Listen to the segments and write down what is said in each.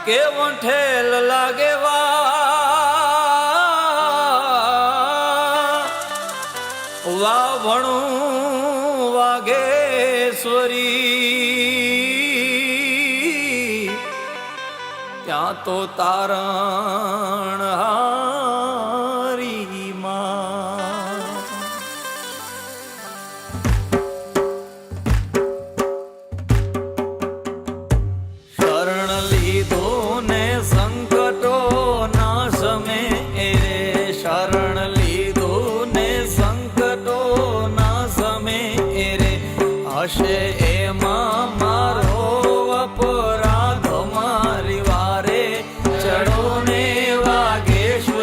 કેવો ઠેલ લાગે વાભણું વાઘેશ્વરી ત્યાં તો તારણ હારી માં શરણ લીધો ને સંકટો ના સમે શરણ લીધો ને સંકટો ના સમે રે હશે એમાં મારો અપરાધ મારી વારે ચડો ને વાઘેશ્વર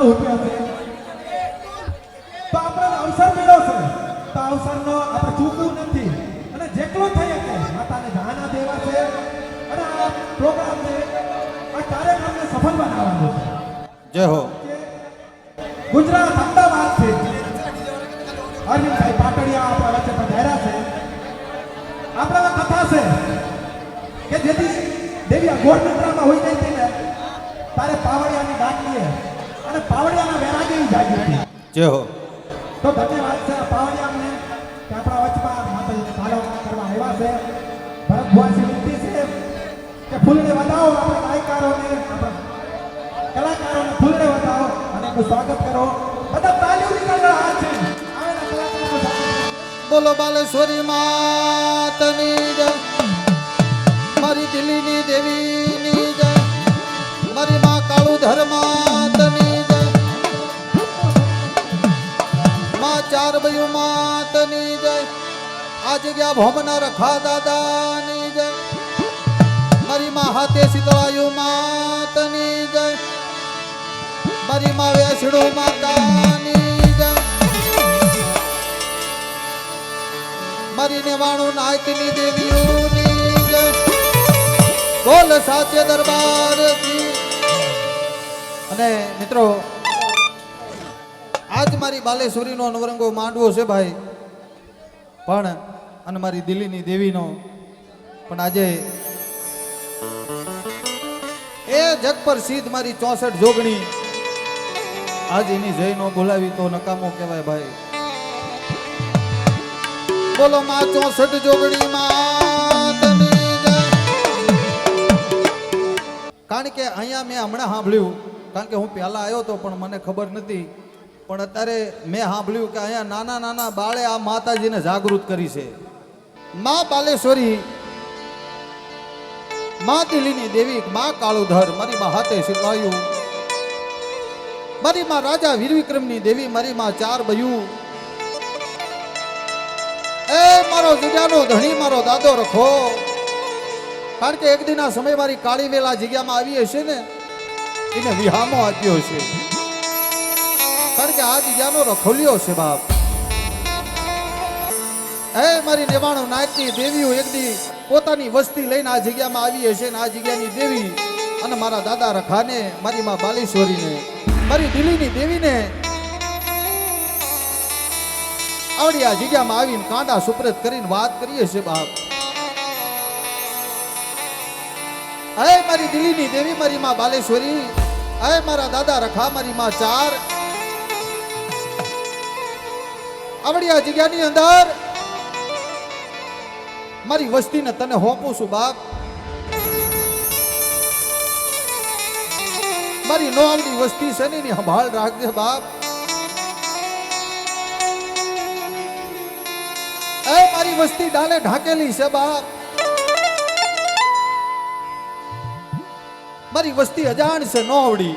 રૂપિયા છે તો આપણે અવસર મળ્યો છે તો અવસરનો આપણે ચૂકવું નથી અને જેટલો થઈ શકે માતાને દાના દેવા છે અને આ પ્રોગ્રામને આ કાર્યક્રમને સફળ બનાવવાનો છે. જય હો. ગુજરાત અમદાવાદથી અરવિંદભાઈ પાટડિયા આપણા વચ્ચે પધાર્યા છે. આપણા કથા છે કે જેથી દેવી આ ગોળનગરમાં હોઈ ગઈ હતી ને તારે પાવડિયાની દાંડીએ અને પાવડિયાના વેરાગી જાગી હતી. જય હો. તો ધન્યવાદ છે પાવડિયાને કે આપણા વચમાં માતાજીને પાલવના કરવા આવ્યા છે. ભરત ભુવાસી વિનંતી છે કે ફૂલને વધાવો આપણા ગાયકારોને આપણા કલાકારોને ફૂલને વધાવો અને એનું સ્વાગત કરો. બધા તાલીઓ નીકળવા આ છે આવેલા કલાકારોનું સ્વાગત. બોલો બાલેશ્વરી માતની જય, મારી દિલ્હીની દેવીની જય, મારી માં કાળુધર માતની જય, માં ચાર બયુ માતની જય, આ જગ્યા ભોમના રખા દાદાની જય, મારી માં હાથે શીતળાયુ માતની જય, મારી માં વેસડો માતાની જય, મારી નેવાણું નાયકની દેવીઓની જય, બોલ સાચે દરબાર કી. અને મિત્રો આજ મારી બાલેશ્વરીનો નવરંગો માંડવો છે ભાઈ, પણ અને મારી દિલ્હીની દેવીનો પણ આજે એ જગ પર સિદ્ધ મારી 64 જોગણી આજ એની જય નો બોલાવી તો નકામો કહેવાય ભાઈ. બોલો માં 64 જોગણી માતની જય. કારણ કે અહીંયા મેં હમણાં સાંભળ્યું, કારણ કે હું પહેલા આવ્યો તો પણ મને ખબર નથી, પણ અત્યારે મેં સાંભળ્યું કે અહીંયા નાના નાના બાળે આ માતાજીને જાગૃત કરી છે. માં બાલેશ્વરી, માં દિલ્હીની દેવી, માં કાળુધર, મારી માં હાથે શીતળાયુ, મારી માં રાજા વીર વિક્રમની દેવી, મારી માં ચાર બયુ, એ મારો જગ્યાનો ધણી મારો દાદો રખો. કારણ કે એક દિના સમય મારી કાળી વેલા જગ્યામાં આવી હશે ને એને વિહામો આપ્યો હશે, કારણ કે આ જગ્યાનો રખોલ્યો છે બાપ. એ મારી નેવાણો નાયકની દેવીઓ એક દી પોતાની વસ્તી લઈને આ જગ્યામાં આવી હશે ને આ જગ્યાની દેવી અને મારા દાદા રખાને, મારી માં બાલેશ્વરીને, મારી દિલ્હીની દેવીને આવડી આ જગ્યામાં આવીને કાંડા સુપ્રત કરીને વાત કરીએ છે બાપ. હે મારી દિલ્હીની દેવી, મારી માં બાલેશ્વરી, હે મારા દાદા રખા, મારી માં ચાર, આવડી આ જગ્યાની અંદર મારી વસ્તીને તને હોપું છું બાપ. મારી નો આવડી વસ્તી છે ને એની સંભાળ રાખજે બાપ. એ મારી વસ્તી ડાલે ઢાકેલી છે બાપ. મારી વસ્તી અજાણ છે, નો આવડી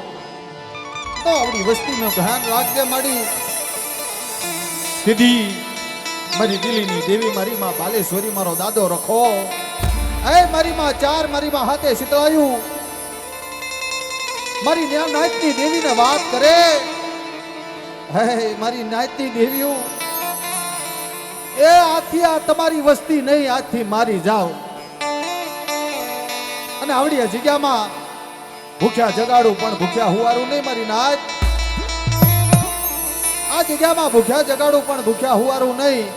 વસ્તીનું ધ્યાન રાખજે મારી સીધી મારી દિલ્હીની દેવી, મારી માં બાલેશ્વરી, મારો દાદો રખો. એ મારી માં ચાર, મારી માં હાથે શીતળાયુ, મારી નાયકની દેવીને વાત કરે. હે મારી નાયકની દેવીઓ, એ આથી આ તમારી વસ્તી નહીં, આજથી મારી જાઓ. અને આવડી આ જગ્યામાં ભૂખ્યા જગાડું પણ ભૂખ્યા હુવારું નહીં મારી નાચ. આ જગ્યામાં ભૂખ્યા જગાડું પણ ભૂખ્યા હુવારું નહીં.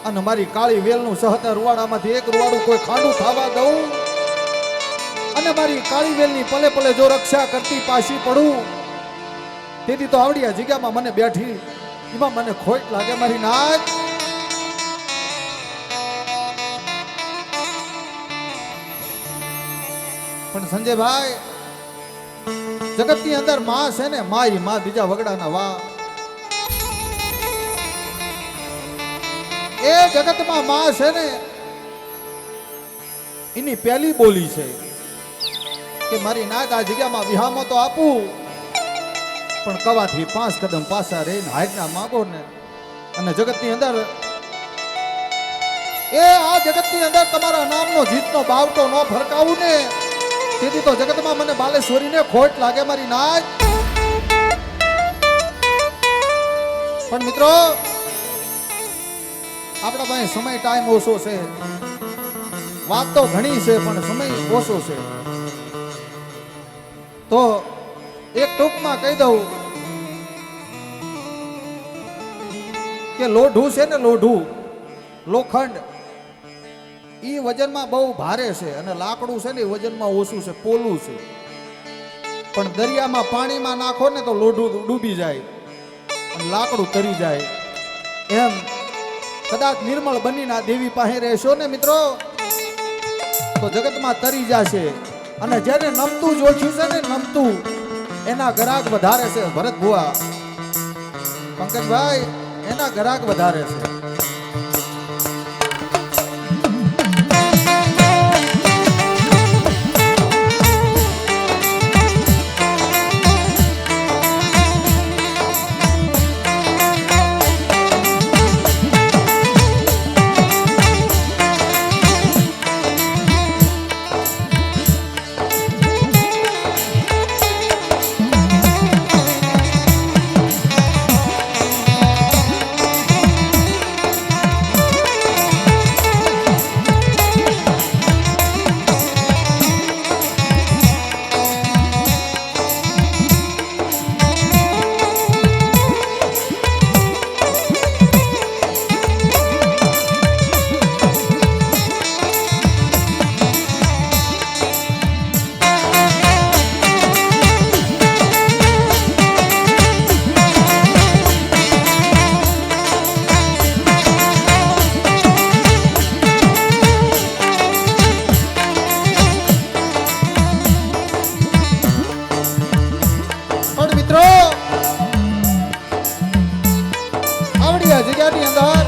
અને મારી કાળી વેલનું સહતર રૂવાડામાંથી એક રૂવાડું કોઈ ખાંડું ખાવા દઉં અને મારી કાળી વેલની પલે પલે જો રક્ષા કરતી પાછી પડું, તેથી તો આવડી આ જગ્યામાં મને બેઠી એમાં મને ખોટ લાગે મારી નાચ. પણ સંજયભાઈ, જગતની અંદર માં છે ને, માઈ માં બીજા વગડાના વા. એ જગતમાં માં છે ને એની પહેલી બોલી છે કે મારી નાક આ જગ્યામાં વિહામો તો આપું, પણ કવાથી 5 કદમ પાછા રહીને હાઈટના માગો ને. અને જગતની અંદર આ જગતની અંદર તમારા નામનો જીતનો બાવટો ન ફરકાવું ને, તેથી તો જગતમાં મને બાલેશ્વરીને ખોટ લાગે મારી નાચ. મિત્રો આપણા પાસે સમય ટાઈમ ઓછો છે, વાત તો ઘણી છે પણ સમય ઓછો છે, તો એક ટૂંકમાં કહી દઉં કે લોઢું છે ને, લોઢું લોખંડ ઈ વજનમાં બહુ ભારે છે અને લાકડું છે ને એ વજનમાં ઓછું છે, પોલું છે. પણ દરિયામાં પાણીમાં નાખો ને તો લોઢું ડૂબી જાય અને લાકડું તરી જાય. એમ કદાચ નિર્મળ બનીને આ દેવી પાસે રહેશો ને મિત્રો તો જગતમાં તરી જશે. અને જેને નમતું જોખ્યું છે ને, નમતું એના ગ્રાહક વધારે છે. ભરત ભુવા, પંકજભાઈ, એના ગ્રાહક વધારે છે. જગ્યાની અંદર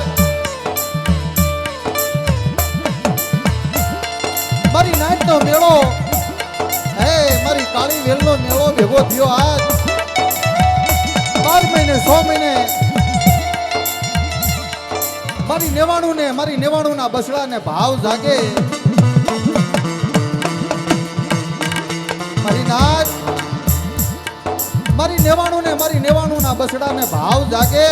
મારી નાચનો મેળો, હે મારી કાળી વેલનો મેળો ભેગો થયો આજ 12 મહિને 100 મહિને મારી નેવાણુના બસડાને ભાવ જાગે. મારી નાચ મારી નેવાણુના બસડાને ભાવ જાગે.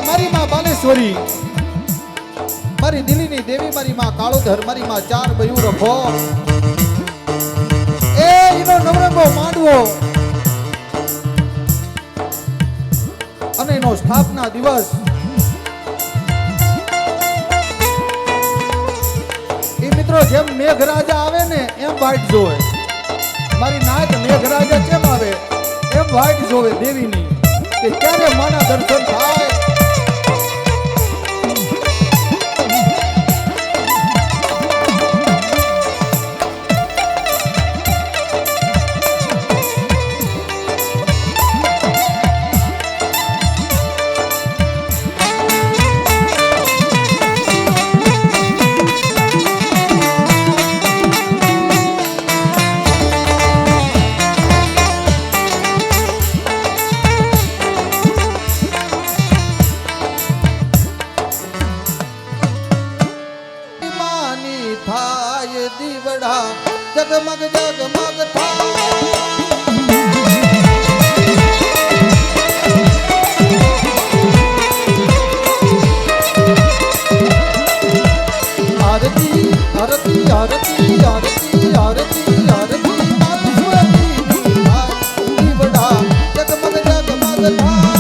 મારી માં બાલેશ્વરી, મારી દિલ્હીની દેવી, મારી માં કાળોધર, મારી માં 4 બયુ રખો, એ એનો નવરંગો માંડવો અને એનો સ્થાપના દિવસ. એ મિત્રો જેમ મેઘરાજા આવે ને એમ વાઈટ જોવે. મારી નાચ મેઘરાજા કેમ આવે એમ વાઈટ જોવે દેવીની, કે ક્યારે માના દર્શન થાય. થાય દીવડા જગમગ જગમગ થાય. આરતી આરતી આરતી આરતી આરતી આરતી દીવડા જગમગ જગમગ થાય.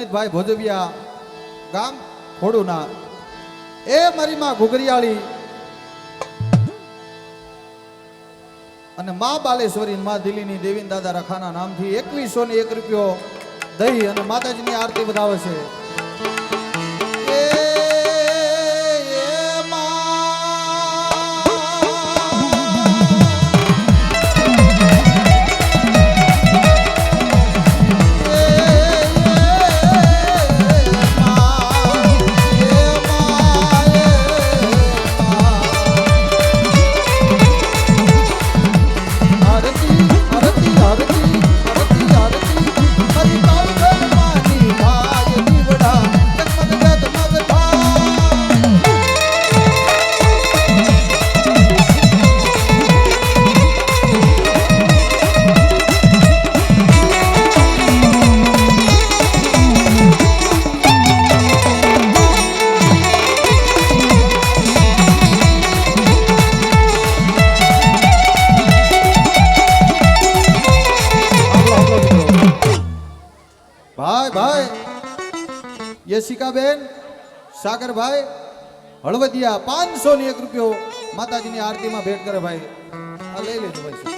લલિતભાઈ ભોજવિયા ગામ ખોડુના એ મારી માં ઘુઘરિયાળી અને માં બાલેશ્વરી માં દિલ્હીની દેવીન દાદા રખાના નામથી 2101 રૂપિયો દઈ અને માતાજીની આરતી વધાવે છે. યશિકાબેન સાગરભાઈ હળવદિયા 501 રૂપિયો માતાજીની આરતીમાં ભેટ કરે ભાઈ. આ લઈ લેજો ભાઈ.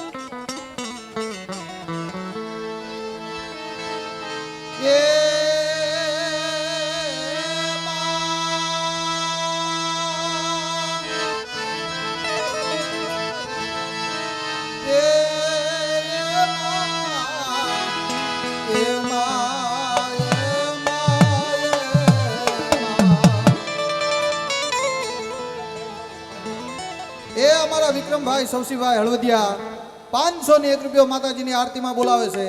વિક્રમભાઈ સૌસીભાઈ હળવદિયા 501 રૂપિયો માતાજીની આરતીમાં બોલાવે છે.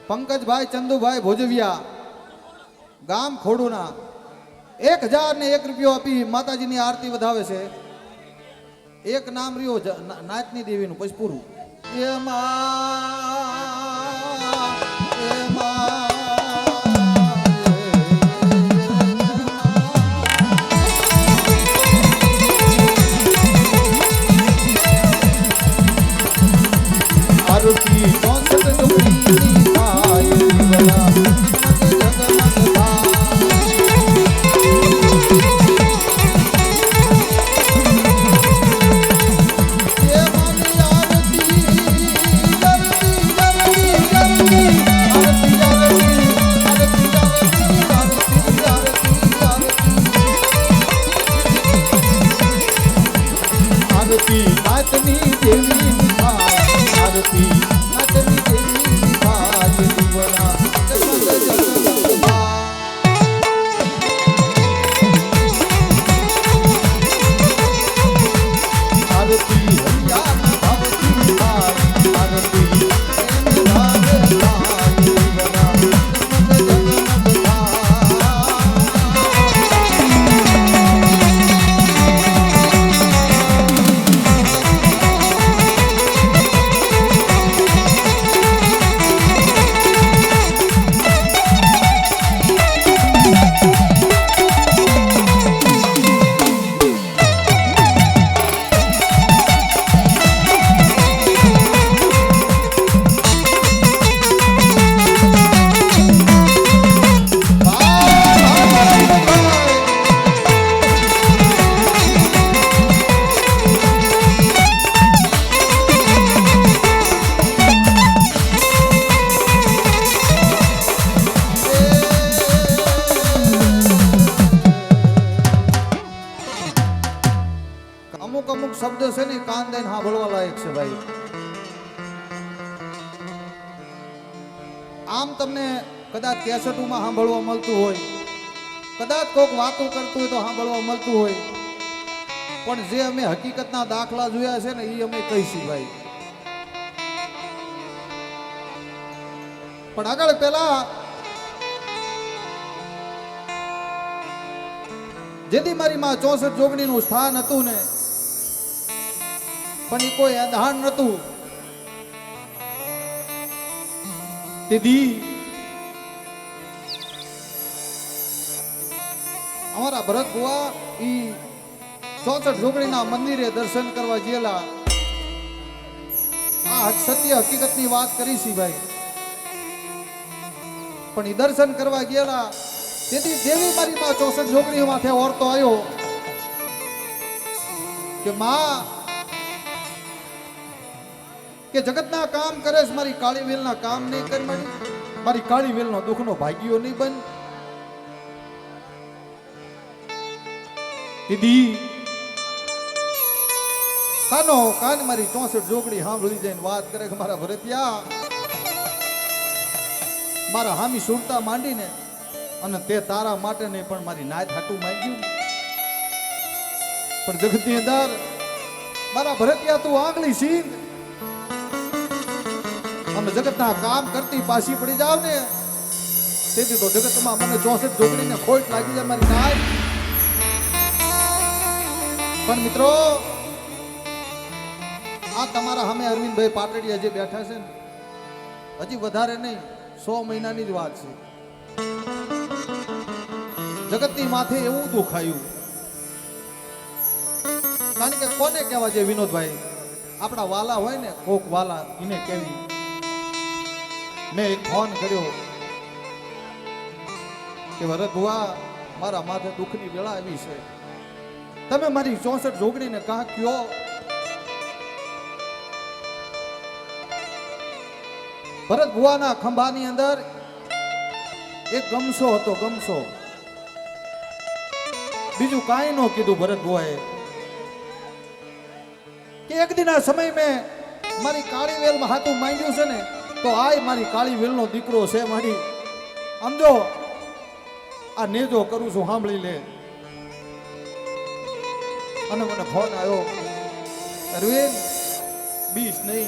પંકજભાઈ ચંદુભાઈ ભોજવિયા ગામ ખોડુના 1001 રૂપિયો આપી માતાજીની આરતી વધાવે છે. એક નામ રહ્યો નાચની દેવીનું પછી પૂરું. આરતી ચોસઠ ડુંગરીની થાય દીવડા જગમગ આરતી નાચની દેવી આરતી નાચની દેવી ભાજ દીવડા જગમગ જગમગ આરતી હરિયાના ભાવતી ભાજ આરતી પ્રેમ ભાવે ભાજ દીવડા જગમગ જગમગ અમુક શબ્દ છે ને કાન દઈને સાંભળવા લાયક છે ભાઈ. આમ તમને કદાચ કેસેટોમાં સાંભળવા મળતું હોય, કદાચ કોઈક વાતો કરતું હોય તો સાંભળવા મળતું હોય, પણ જે અમે હકીકતના દાખલા જોયા છે ને એ અમે કહીશું ભાઈ. પણ આગળ પેલા જેથી મારી માં 64 જોગણીનું સ્થાન હતું ને, પણ એ કોઈ અધાણ નતું. તેથી અમારા ભરત બુઆ ઈ 64 જોગણીના મંદિરે દર્શન કરવા ગયેલા. આ સત્ય હકીકતની વાત કરી છે ભાઈ. પણ ઈ દર્શન કરવા ગયેલા તેથી દેવી મારી માં 64 જોગણી માથે ઓરતો આવ્યો કે માં કે જગતના કામ કરે છે, મારી કાળી વેલના કામ નહીં કરી, મારી કાળી વેલનો દુઃખનો ભાગ્યો નહીં બન. દીદી કાનો કાન મારી 64 જોગડી સાંભળી જઈને વાત કરે કે મારા ભરતિયા મારા હામી સુરતા માંડીને અને તે તારા માટે નહીં પણ મારી નાત હાટું માંગ્યું. પણ જગતની અંદર મારા ભરતિયા તું આંગળી સીન અને જગતના કામ કરતી પાછી પડી જાવ ને, તેથી તો જગતમાં મને 64 જોગડીને ખોટ લાગી જાય મારી નાત. પણ મિત્રો આ તમારા સામે અરવિંદભાઈ પાટડિયા જે બેઠા છે ને, હજી વધારે નહીં 100 મહિનાની જ વાત છે. જગતની માથે એવું દુખાયું. કારણ કે કોને કહેવા છે વિનોદભાઈ, આપણા વાલા હોય ને કોક વાલા એને કેવી. મેં એક ફોન કર્યો કે ભરત બુઆ મારા માથે દુઃખની વેળા આવી છે, તમે મારી 64 જોગણીને કાં કયો. ભરત બુઆના ખંભાની અંદર એક ગમસો હતો, ગમસો. બીજું કાંઈ ન કીધું ભરત બુઆએ કે એક દિના સમય મેં મારી કાળી વેલમાં હાથું માંગ્યું છે ને, તો આય મારી કાળી વેલનો દીકરો છે મારી, સમજો આ નેજો કરું છું સાંભળી લે. અને મને ફોન આવ્યો, અરવિંદ બીસ નહીં,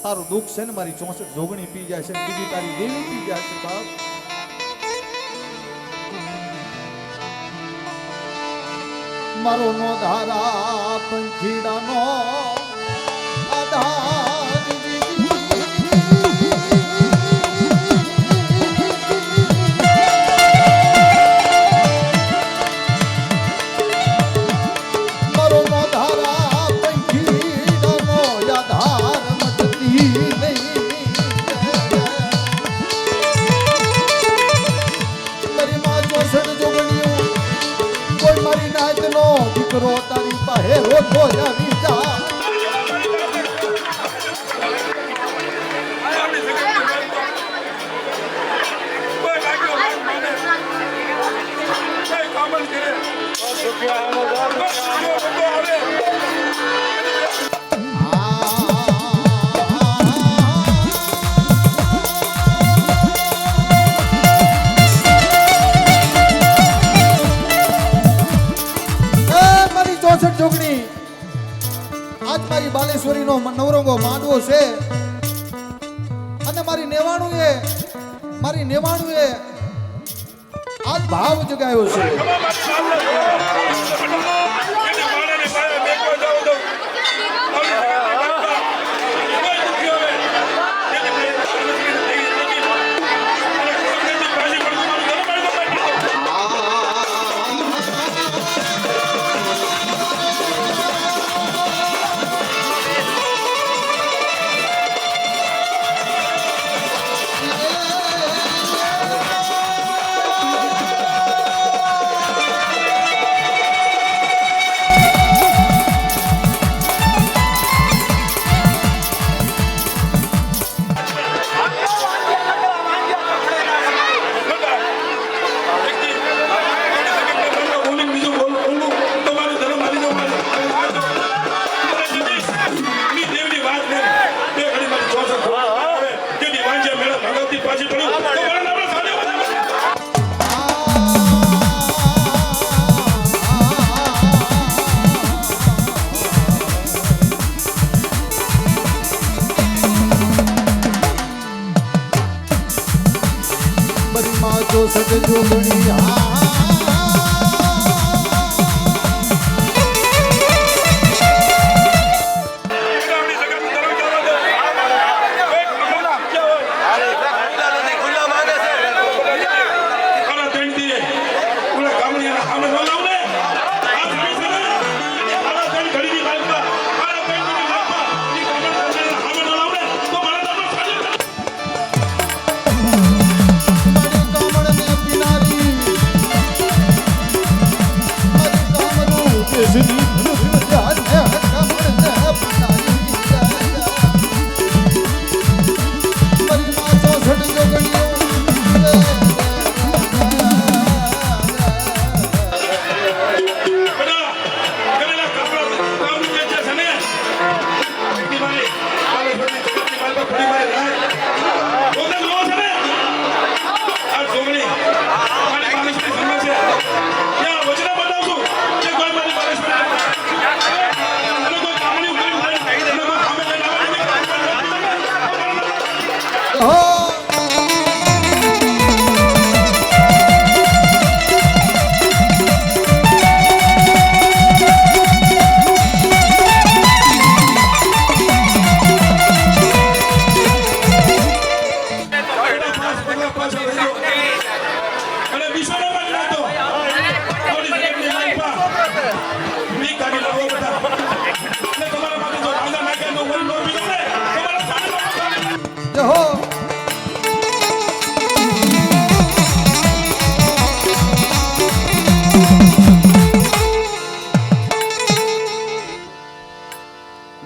તારું દુઃખ છે ને મારી 64 જોગણી પી જાય છે ને બીજી તારી દેવી પી જાય છે બાપ. મારો નો ધારા પંખીડાનો આધાર મારો નો ધારા પંખીડાનો આધાર મટતી નહીં. મારી માં 64 જોગણીઓ કોઈ મારી નાતનો દીકરો તારી પાસે રોતો આવી જા. મારી 64 જોગણી આજ મારી બાલેશ્વરીનો નવરંગો માંડવો છે અને મારી નેવાણું એ આજ ભાવ જગાયો છે. જો સજોગણી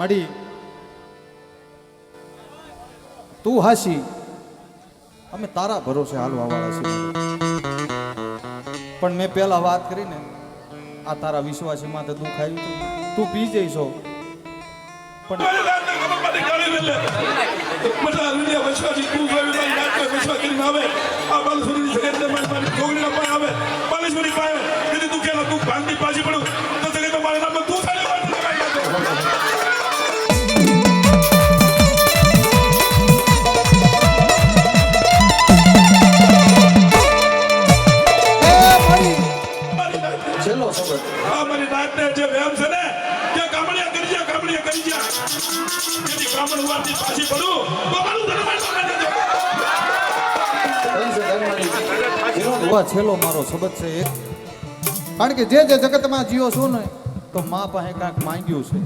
મડી તું હાસી અમે તારા ભરોસે હાલવા વાળા છીએ પણ મેં પહેલા વાત કરીને આ તારા વિશ્વાસી માથે દુઃખ આવ્યું તું પી જઈશો પણ પાછી પડું તો મારા નામ તું આ મારી નાતને જે વ્યામ છે ને કે કામણિયા કરી જા એની કામણ વારની પાછી પડું તો મારું ધર્મ એવા છેલ્લો મારો શબ્દ છે એક. કારણ કે જે જગતમાં જીવો છું ને તો માં પાસે કાંઈક માંગ્યું છે.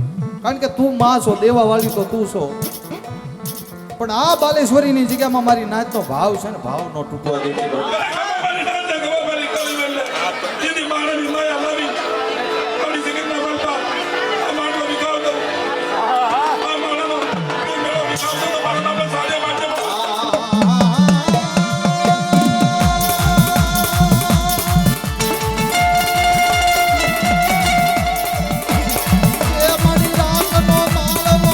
કારણ કે તું માં છો, દેવા વાળી તો તું છો. પણ આ બાલેશ્વરીની જગ્યામાં મારી નાચનો ભાવ છે ને, ભાવ નો તૂટવા દેતી. મારી નાતને ગવા મારી કરી વેલે જેની માણસની માયા લાવી આપણી જગતના બાપા આ માણસો વિકાવ દઉં આ માણસનો તું મેળો વિકાવ દઉં તો મારા નામે સાડે માટે એ મારી રાતનો માળવો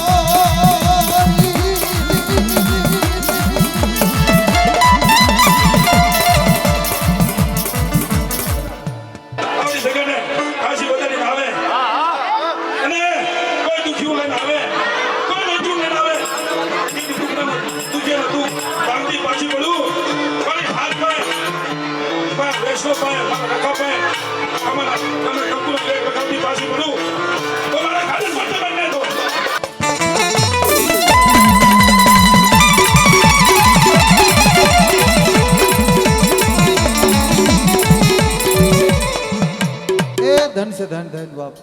આપણી જગતને કાશી બધાની આવે અને કોઈ દુખ્યું લઈને આવે કોઈ રોજુ લઈને આવે ઈ દુખે તું શાંતિ પાછી પડું કોઈ હાથ પાય વૈષ્ણવ પાય રખા પાય અમારા તમે કંકુના લેખ વખતની પાછી પડું તો મારા ખાલી માટે બને તો એ ધન છે ધન ધન બાપ.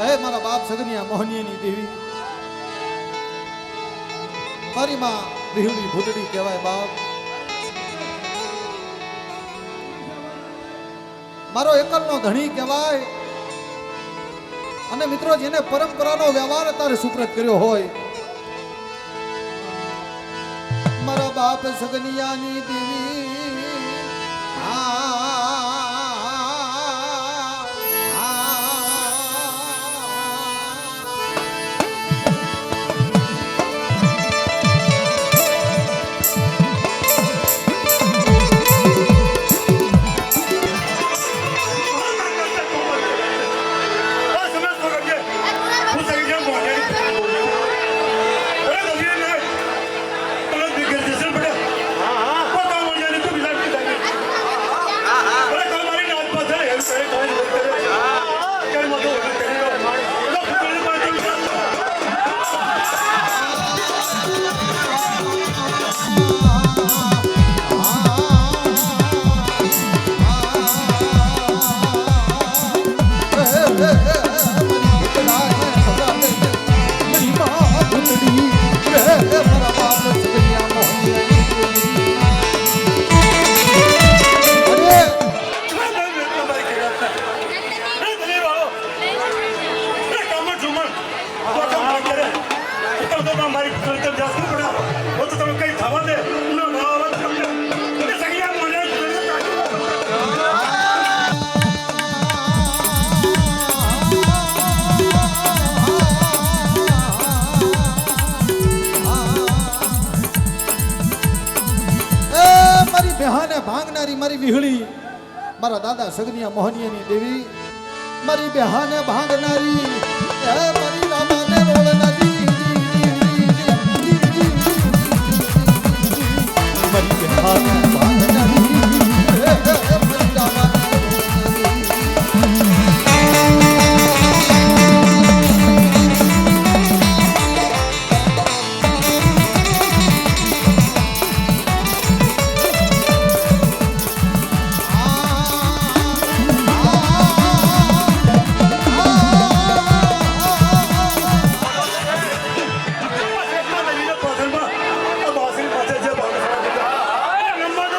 એ મારા બાપ સગનિયા મોહનીયની દેવી, મારી માં વિહુડી ભૂતડી કહેવાય બાપ. મારો એકલનો ધણી કહેવાય. અને મિત્રો જેને પરંપરાનો વ્યવહાર તારે સુપ્રત કર્યો હોય, મારા બાપ સગનિયાની દેવી. બેહાને ભાંગનારી મારી વિહળી, મારા દાદા સગનિયા મોહનીયની દેવી, મારી બેહાને ભાંગનારી, એ મારી રામાને રોળનારી, મારી બેહાને ભાંગનારી, એ મારી રામાને નંબર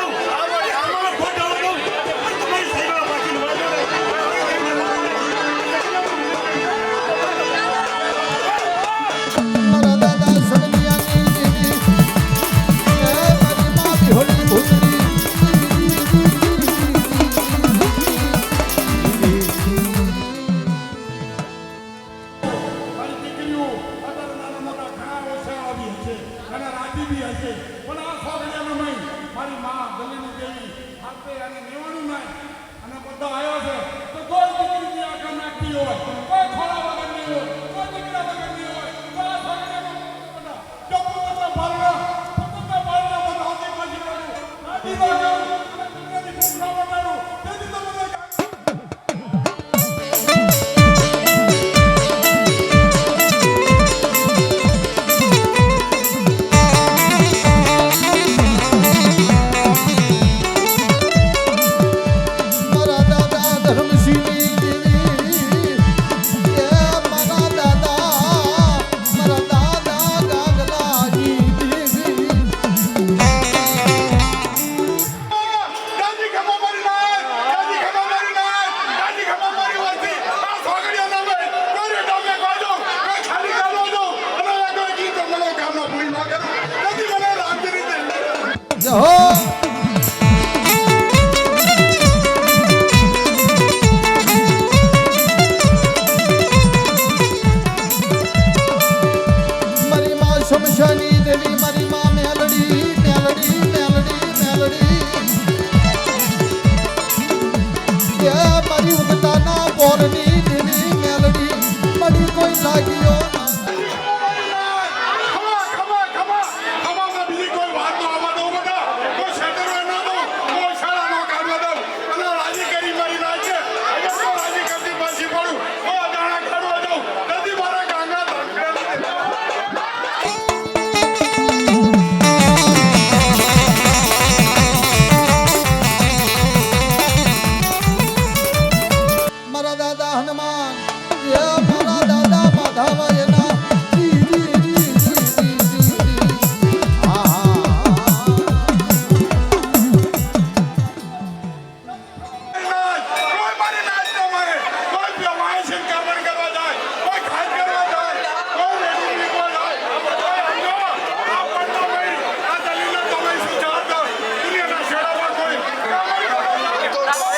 રાજી રહો અને દુનિયાની ભૂખ ન મટાડું તેથી તો મને મારા દાદા ધર્મસિંહની દેવી એ મારા દાદા ગાગલાની દેવી દાદી ખમા મારી નાય દાદી ખમા મારી નાય દાદી ખમા મારી વાતી આ સોગડિયા નામે કોઈ ડામે કાઢો કોઈ ખાલી કાઢો દો અને આ કોઈ ગીત મને કામના પૂરી ના કરો દાદી મને રામજી દે જય હો મારી માં શમશાની દેવી મારી માં મેલડી મેલડી મેલડી મેલડી એ મારી ઉગતાના બોરની દેવી મેલડી મળી કોઈ લાગ્યો ખમા ખમા ખમા ખમામાં બીજી કોઈ વાત ન આવવા દઉં બેટા કોઈ શેતરો ન દઉં કોઈ શાળા નો કાઢવા દઉં અને રાજી કરી મારી નાય છે હવે તો રાજી કરતી પાછી પડું ઓ દાણા કાઢવા દઉં દાદી મારા ગાંગા ધંધે મારા દાદા હનુમાન એ મારા દાદા માધવ એના રી રી રી રી રી રી. હા હા કોઈ મારી નાચ ન મારે કોઈ વ્યવહાર છે કામણ કરવા જાય કોઈ ખાઈ કરવા જાય કોઈ રેડી નીકળવા જાય કોઈ અંજો આ પડતો ભાઈ આ દલીલો તમે શું ચાર દો દુનિયાના શેડામાં કોઈ કામણ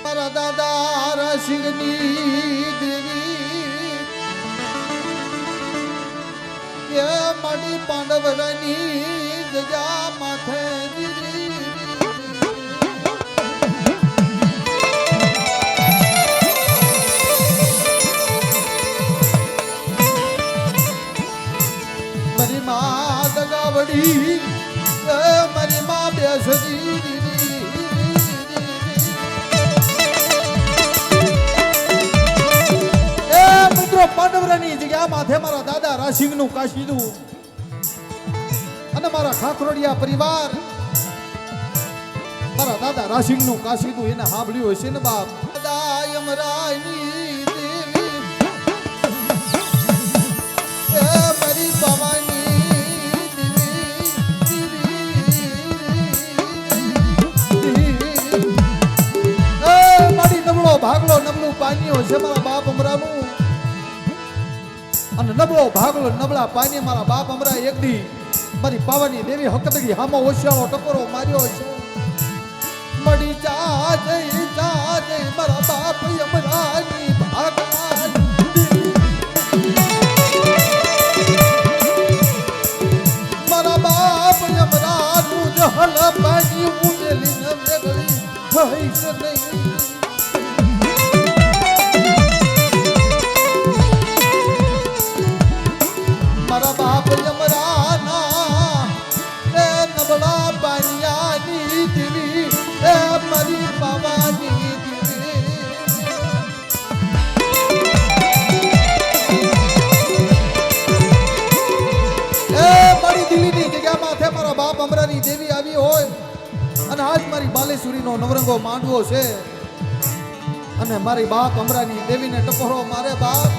મારા દાદા રસિંગની દેવી એ મારી પાંડવરની જજા માથે રી રી રી મારી માં દગાવડી એ મારી માં બેસજી એ મિત્રો પાંડવરાની જગ્યા માથે મારા દાદા રાસિંગનું કાશીદું અને મારા ખાખરોડિયા પરિવાર મારા દાદા રાસિંગનું કાશીદું એને સાંભળ્યું હશે ને બાપ દાદા યમરાની દેવી એ મારી ભવાની મારી નબળો ભાગલો નબળું પાણીઓ છે મારા બાપ અમરાનું અને નબળો ભાગલો નબળા પાણી મારા બાપ અમરા એક દી મારી પાવાની દેવી હકતડી હામો ઓશિયાળો ટકોરો માર્યો છે મળી જા જય મારા બાપ અમરાની ભાગલાની મારા બાપ અમરાનું જહલ પાણી ઉમેલી ન મેગળી થઈ છે નહીં મારા બાપ યમરાના એ નબળા પાનિયાની દેવી એ મારી પાવાની દેવી એ મારી દિલ્હીની જગ્યા માથે મારા બાપ અમરાની દેવી આવી હોય અને આજ મારી બાલેશ્વરીનો નવરંગો માંડવો છે અને મારી બાપ અમરાની દેવીને ટકોરો મારે બાપ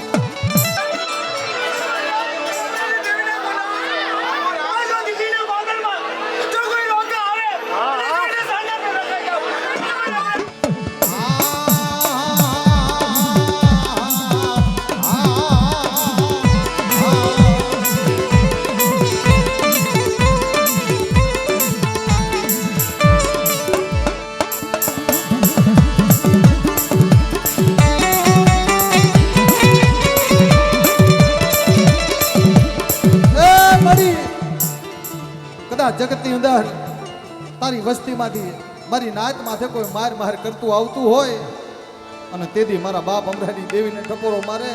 જગતની અંદર તારી વસ્તીમાંથી મારી નાત માથે કોઈ માર માર કરતું આવતું હોય અને તેથી મારા બાપ અમરાની દેવીને ટપોરો મારે,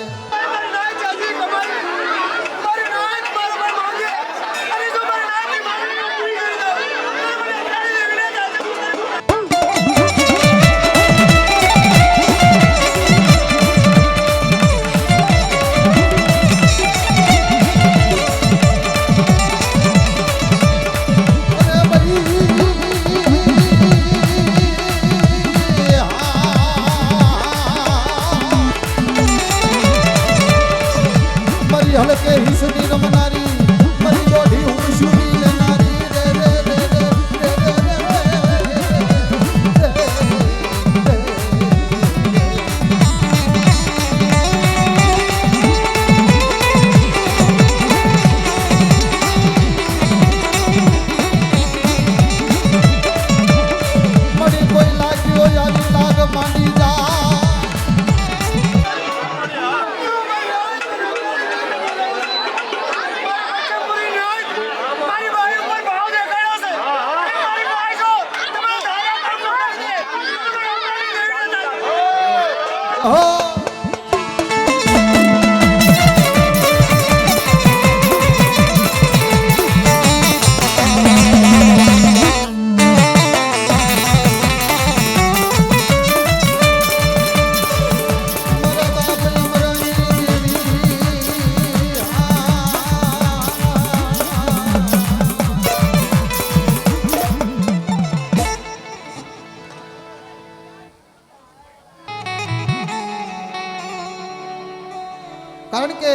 હલકે હિસની રમનારી મારી દોઢી હું શુની લેનારી રે રે રે રે મળી કોઈ લાગ્યો આવી લાગ માંડી જા કારણ કે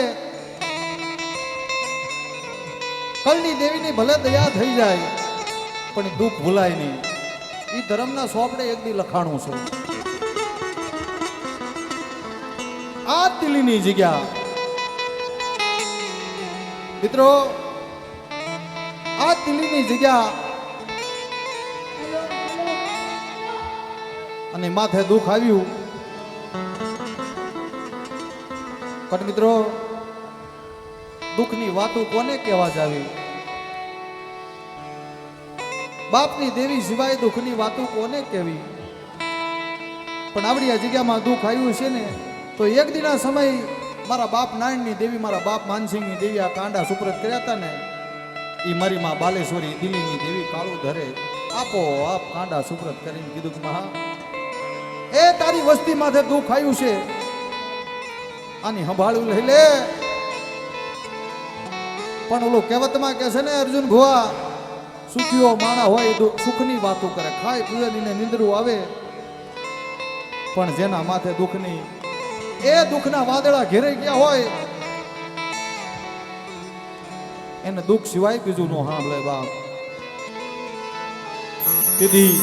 કલની દેવીની ભલે દયા થઈ જાય પણ દુઃખ ભૂલાય નહીં. એ ધર્મના સોપડે એક દી લખાણું છે. આ દિલ્હીની જગ્યા મિત્રો, આ દિલ્હીની જગ્યા અને માથે દુઃખ આવ્યું. પણ મિત્રો, દુઃખની વાતો કોને કહેવા જાવી? બાપની દેવી સિવાય દુઃખની વાતો કોને કહેવી? પણ આવડી આ જગ્યામાં દુઃખ આવ્યું છે ને, તો એક દિના સમય મારા બાપ નારાયણની દેવી, મારા બાપ માનસિંહની દેવી આ કાંડા સુપ્રત કર્યા હતા ને, એ મારી માં બાલેશ્વરી દિલ્હીની દેવી કાળું ધરે આપો આપ કાંડા સુપ્રત કરીને કીધું કે મહા, એ તારી વસ્તી માથે દુઃખ આવ્યું છે, આની સંભાળું લઈ લે. પણ ઓલો કહેવતમાં કે છે ને, અર્જુન ભુવા, સુખીઓ માણા હોય સુખની વાતો કરે, ખાય પીવે ને નિંદરું આવે, પણ જેના માથે દુઃખની એ દુઃખના વાદળા ઘેરાઈ ગયા હોય એને દુઃખ સિવાય બીજું નો સાંભળે બાપ. તેથી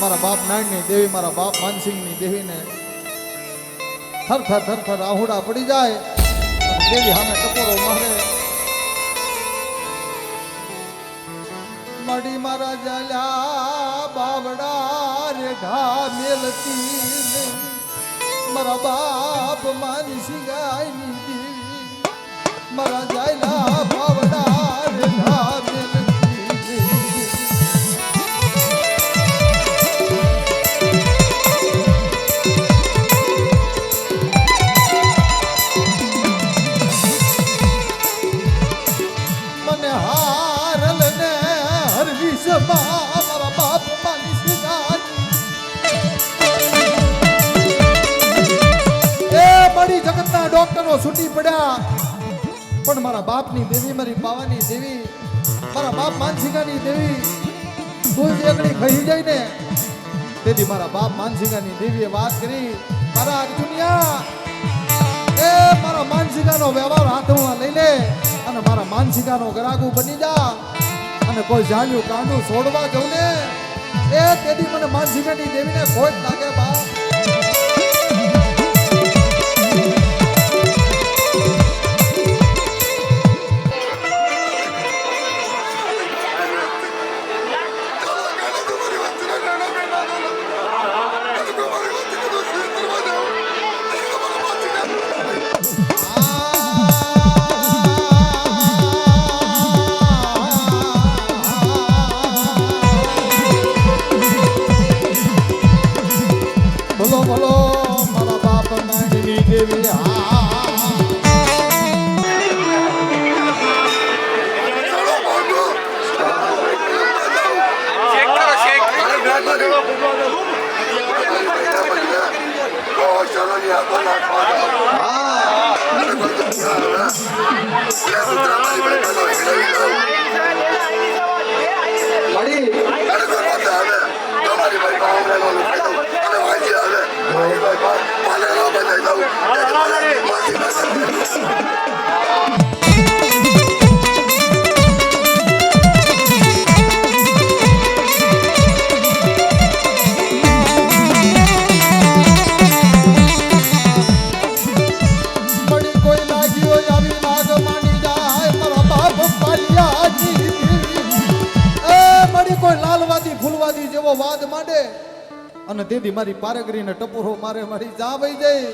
મારા બાપ નારાયણની દેવી, મારા બાપ માનસિંહની દેવીને થર થર આહુડા પડી જાય, દેવી સામે ટપોરો મારે. મડી મારા જલ્યા બાવડા રે ઘા મેલતી, મારા બાપ માનસિંહ ગાયની દેવી, મારા જલ્યા બાવડા રે ઘા મેલતી. મારા બાપ માનસિંહ એ બડી જગતના ડોક્ટરો છૂટી પડ્યા, પણ મારા બાપની દેવી, મારી બાવાની દેવી, મારા બાપ માનસિંહાની દેવી તું એકડી કહી જાય ને, તેથી મારા બાપ માનસિંહાની દેવીએ વાત કરી, મારા અર્જુનિયા એ મારા માનસિંહાનો વ્યવહાર હાથમાં લઈ લે અને મારા માનસિંહાનો ગરાગુ બની જા, અને કોઈ જાણ્યું કાંડું છોડવા જવું ને એ તેથી મને માનસિંહાની દેવીને ખોટ લાગે બાપ. મળી કોઈ લાગ્યો આવી નાગ માંડી જાય મારા બાપ પાલિયાની દેવી. એ મળી કોઈ લાલવાદી ફૂલવાદી જેવો વાદ માંડે અને તેથી મારી પારગરીને ટપોરો મારે મારી જા વઈ જાય.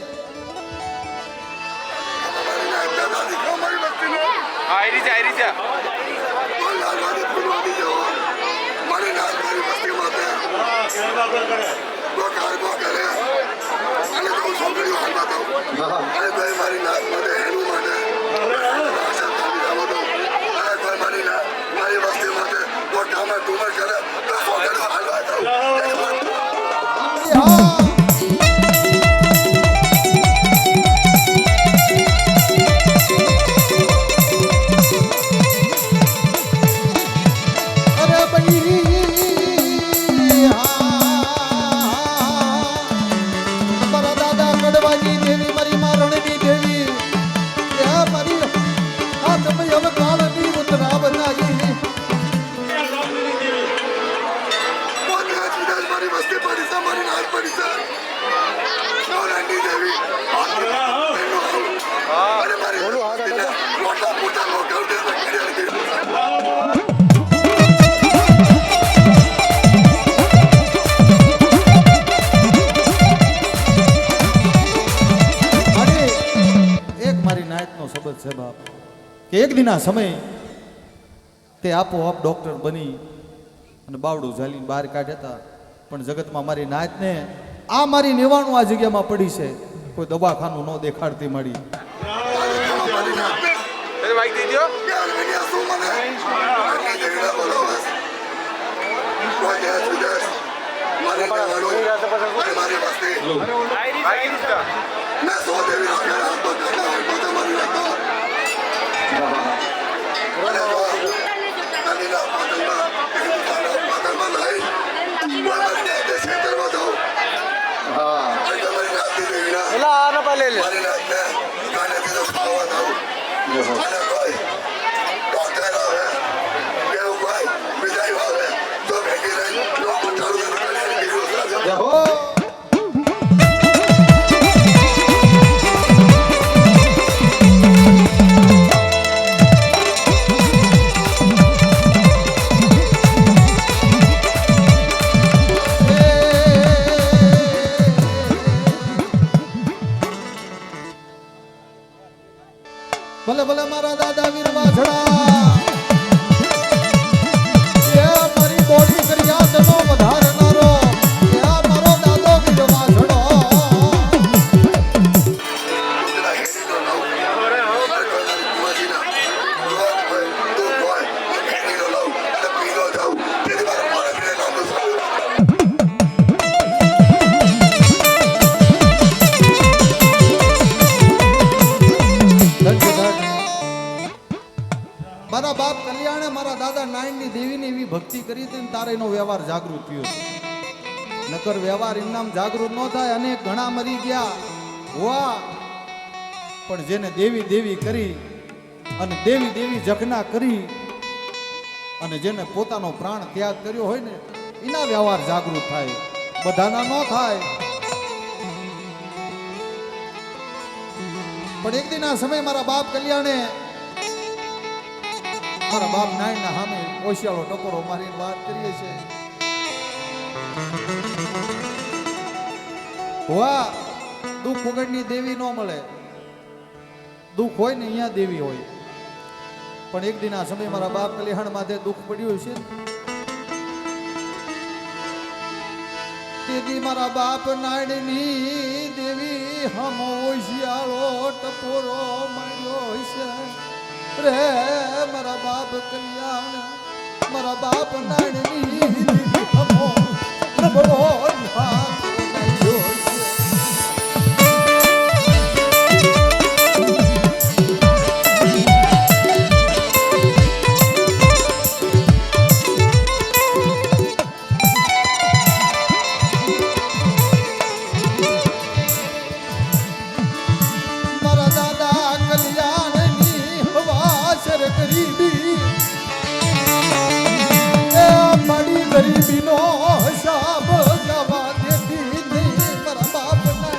હા અરે ભાઈ મારા દાદા કડવાની દેવી મારી મારણની દેવી એ મારી આ તમે હવે કાળની ઉતરા બનાવી. અને એક મારી નાયતનો શબ્દ છે બાપ કે એક દિના સમય તે આપોઆપ ડોક્ટર બની અને બાવડું ઝાલીને બહાર કાઢ્યા હતા. પણ જગતમાં મારી નાયતને આ મારી નિવાણું આ જગ્યામાં પડી છે. કોઈ દવાખાનું ન દેખાડતી મળી. ભલે ભલે મારા દાદા વીર વાછડા એ મારી બોડી કર્યા તનો વધારનારો એ મારો દાદો વીર વાછડો. મારા બાપ કલ્યાણે મારા દાદા નાયણની દેવીની એવી ભક્તિ કરી હતી ને તારે એનો વ્યવહાર જાગૃત થયો છે. નકર વ્યવહાર ઇનામ જાગૃત ન થાય. અને ઘણા મરી ગયા હોવા પણ જેને દેવી દેવી કરી અને દેવી દેવી જખના કરી અને જેને પોતાનો પ્રાણ ત્યાગ કર્યો હોય ને એના વ્યવહાર જાગૃત થાય, બધાના ન થાય. પણ એક દિન આ સમય મારા બાપ કલ્યાણે મારા બાપ નાયણના સામે ઓશિયાળો ટકોરો મારીને વાત કરીએ છે. વાહ, દુઃખ ઉગડની દેવી ન મળે. દુઃખ હોય ને અહીંયા દેવી હોય. પણ એક દિન આ સમય મારા બાપ કલ્યાણ માથે દુઃખ પડ્યું છે. તેથી મારા બાપ નાયણની દેવી હમ ઓશિયાળો ટકોરો માર્યો છે રે. મારા બાપ કલ્યાણ મારા બાપ નાયણની દેવી હમો નબળો હાથ નાખ્યો છે. ગરીબીનો હિસાબ જવા દેતી નહીં મારા બાપના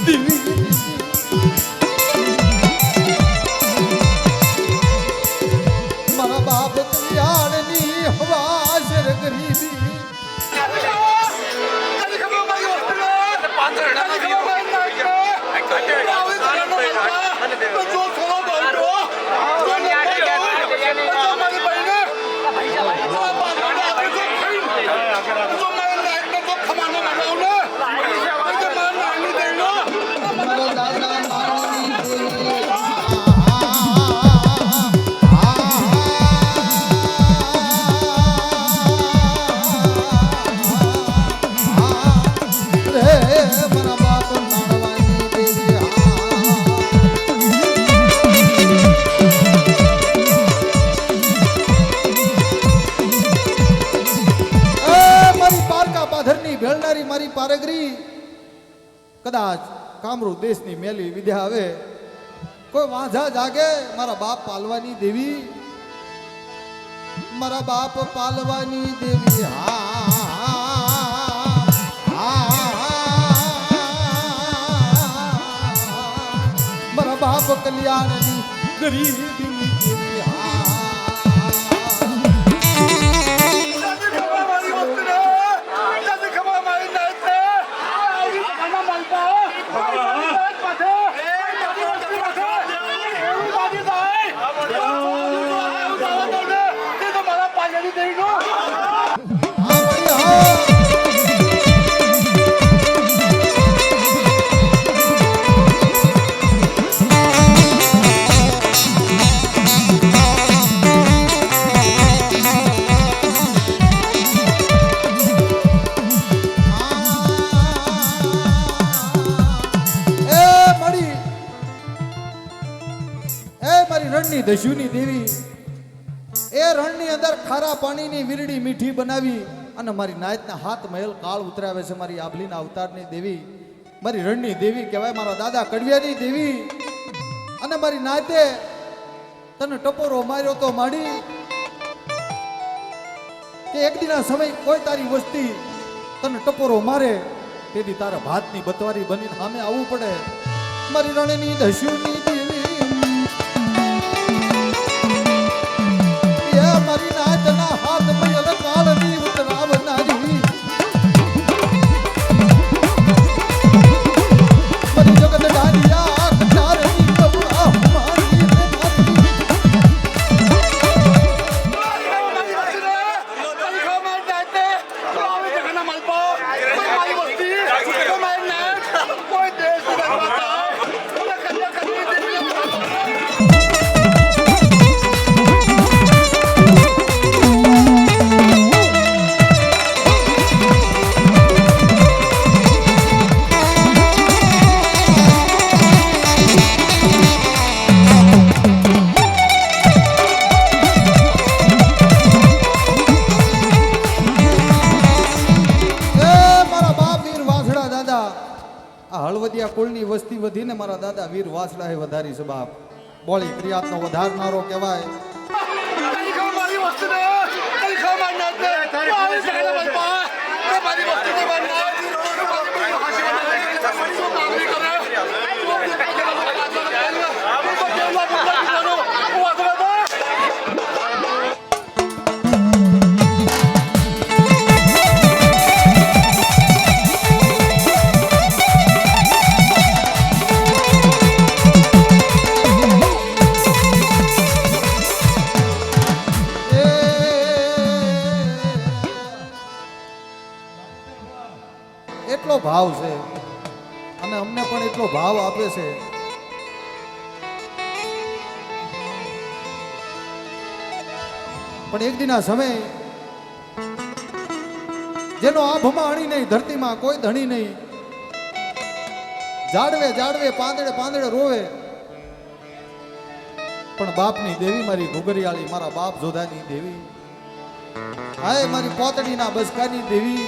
દીવી મારા બાપ કલ્યાણની હવા શર ગરીબી ભેળનારી મારી પારગરી કદાચ કામરૂ દેશની મેલી વિદ્યા આવે કોઈ વાંઝા જાગે મારા બાપ પાલવાની દેવી મારા બાપ પાલવાની દેવી મારા બાપ કલ્યાણની ગરીબીની દેવી દસ્યુની દેવી એ રણની અંદર ખારા પાણીની વીરડી મીઠી બનાવી અને મારી નાયતના હાથ મહેલ કાળ ઉતરાવે છે મારી આભલીના અવતારની દેવી મારી રણની દેવી કહેવાય મારા દાદા કડિયાની દેવી અને મારી નાયતે તને ટપોરો માર્યો તો માડી કે એક દિના સમય કોઈ તારી વસ્તી તને ટપોરો મારે તેથી તારા ભાતની બતવારી બનીને સામે આવવું પડે મારી રણની દસ્યુની દેવી મારી નાતના હાથ મયલ કાળની ઉતરાવનારી મારી જગત ડારિયા કટારની કબુઆ મારી હળવદિયા કુળની વસ્તી વધીને મારા દાદા વીર વાસડાએ વધારી છે બાપ બોળી ક્રિયાતનો વધારનારો કહેવાય એટલો ભાવ છે અને અમને પણ એટલો ભાવ આપે છે પણ એક દિના સમય જેનો આભમાં અણી નહીં ધરતીમાં કોઈ ધણી નહીં જાડવે જાડવે પાંદડે પાંદડે રોવે પણ બાપની દેવી મારી ઘુઘરિયાળી મારા બાપ જોધાની દેવી હાય મારી પોતડીના બસકાની દેવી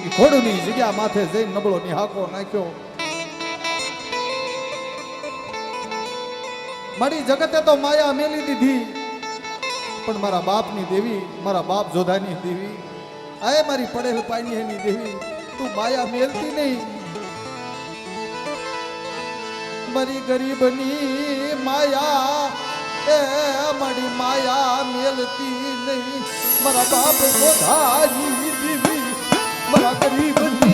ઘોડુની જગ્યા માથે જઈને નબળો નિહાકો નાખ્યો મારી જગતે તો માયા મેલી દીધી પણ મારા બાપની દેવી, મારા બાપ જોધાની દેવી, આય મારી પડેલ પાણી એની દેવી, તું માયા મેલતી નહીં. મારી ગરીબની માયા, એ મારી માયા મેલતી નહીં. મારા બાપ જોધાની દેવી, મારા ગરીબની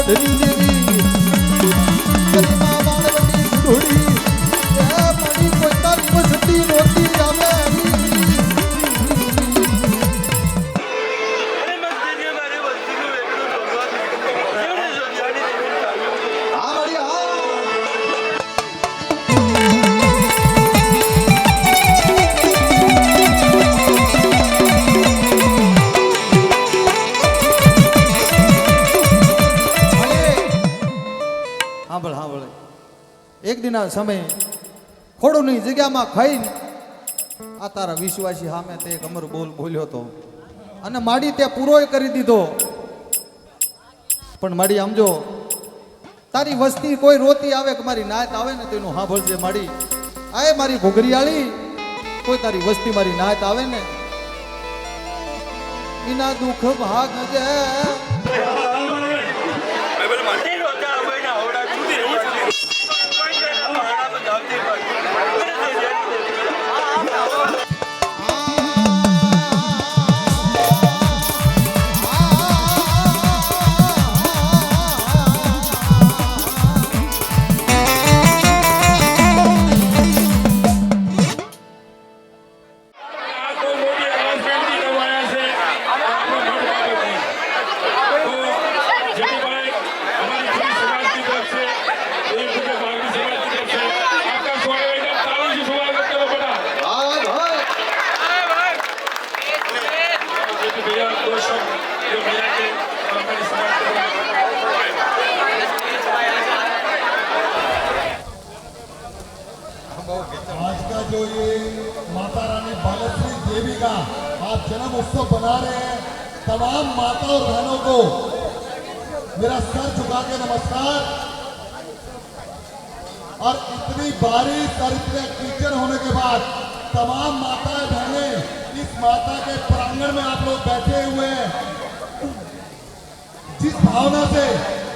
ધરી દેવી, મારી મા બાળવટી સુઢોળી, એ મારી કોઈ તારી વસતી રોતી આવે. એક દિના સમય ખોડુની જગ્યામાં ખાઈને આ તારા વિશ્વાસી સામે તે એક અમર બોલ બોલ્યો હતો અને માડી તે પૂરોય કરી દીધો. પણ માડી સમજો, તારી વસ્તી કોઈ રોતી આવે કે મારી નાત આવે ને તેનું સાંભળજે માડી. આય મારી ઘોઘરિયાળી, કોઈ તારી વસ્તી મારી નાત આવે ને એના દુઃખ ભાગજે. आज का जो ये माता रानी भागवती देवी का आप जन्म उत्सव बना रहे हैं, तमाम माता और बहनों को मेरा सर झुका के नमस्कार. और इतनी बारिश और इतने कीचड़ होने के बाद तमाम माताएं बहनें इस माता के प्रांगण में आप लोग बैठे हुए हैं. जिस भावना से,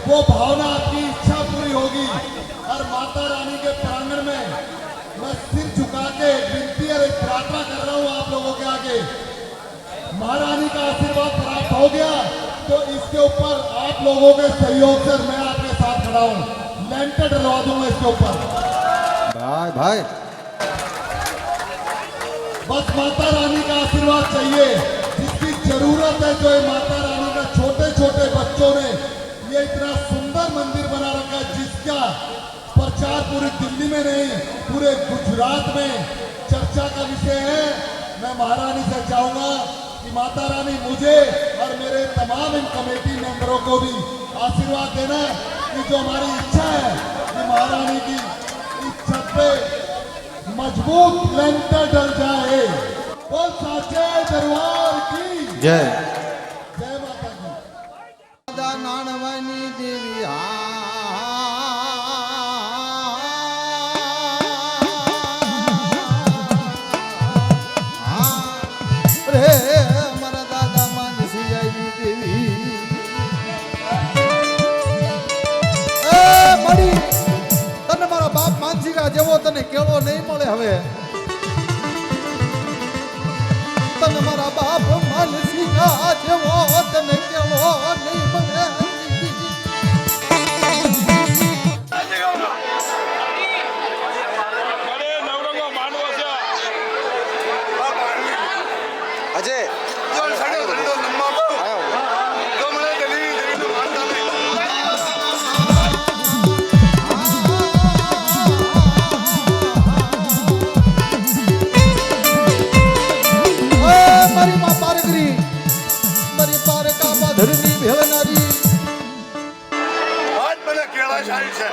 वो भावना आपकी इच्छा पूरी होगी. और माता रानी के प्रांगण में मैं सिर झुका के विनती और एक प्रार्थना कर रहा हूं आप लोगों के आगे. महारानी का आशीर्वाद प्राप्त हो गया तो इसके ऊपर आप लोगों के सहयोग से मैं आपके साथ खड़ा हूं. लेंटर डलवा दूंगा इसके ऊपर. भाई भाई बस माता रानी का आशीर्वाद चाहिए. जिसकी जरूरत है, जो ये माता रानी का छोटे छोटे बच्चों ने ये इतना सुंदर मंदिर बना रखा है, जिसका प्रचार पूरी दिल्ली में नहीं, पूरे गुजरात में चर्चा का विषय है. मैं महारानी से चाहूंगा कि माता रानी मुझे और मेरे तमाम इन कमेटी मेंबरों को भी आशीर्वाद देना कि जो हमारी इच्छा है कि महारानी की इस छत पे मजबूत लेंटर डल जाए. बोल साचे दरबार की जय. जय माता की. દાદા નાણવાની દેવી, રે મારા દાદા માનસી આવી દેવી. એ મળી તને મારા બાપ માનસિકા જેવો તને કેળો નહીં મળે. હવે તને મારા બાપ માનસિકા જેવો તને કેળો નહીં મળે. અરે નવરંગો માનવો છે અજય જો સડો સડો લંબા કો તો મને દલી દલી માનતા નહીં મારી માં પારગરી મારી પારકા પાધરની ભેળનારી આજ મને કેળા સારી છે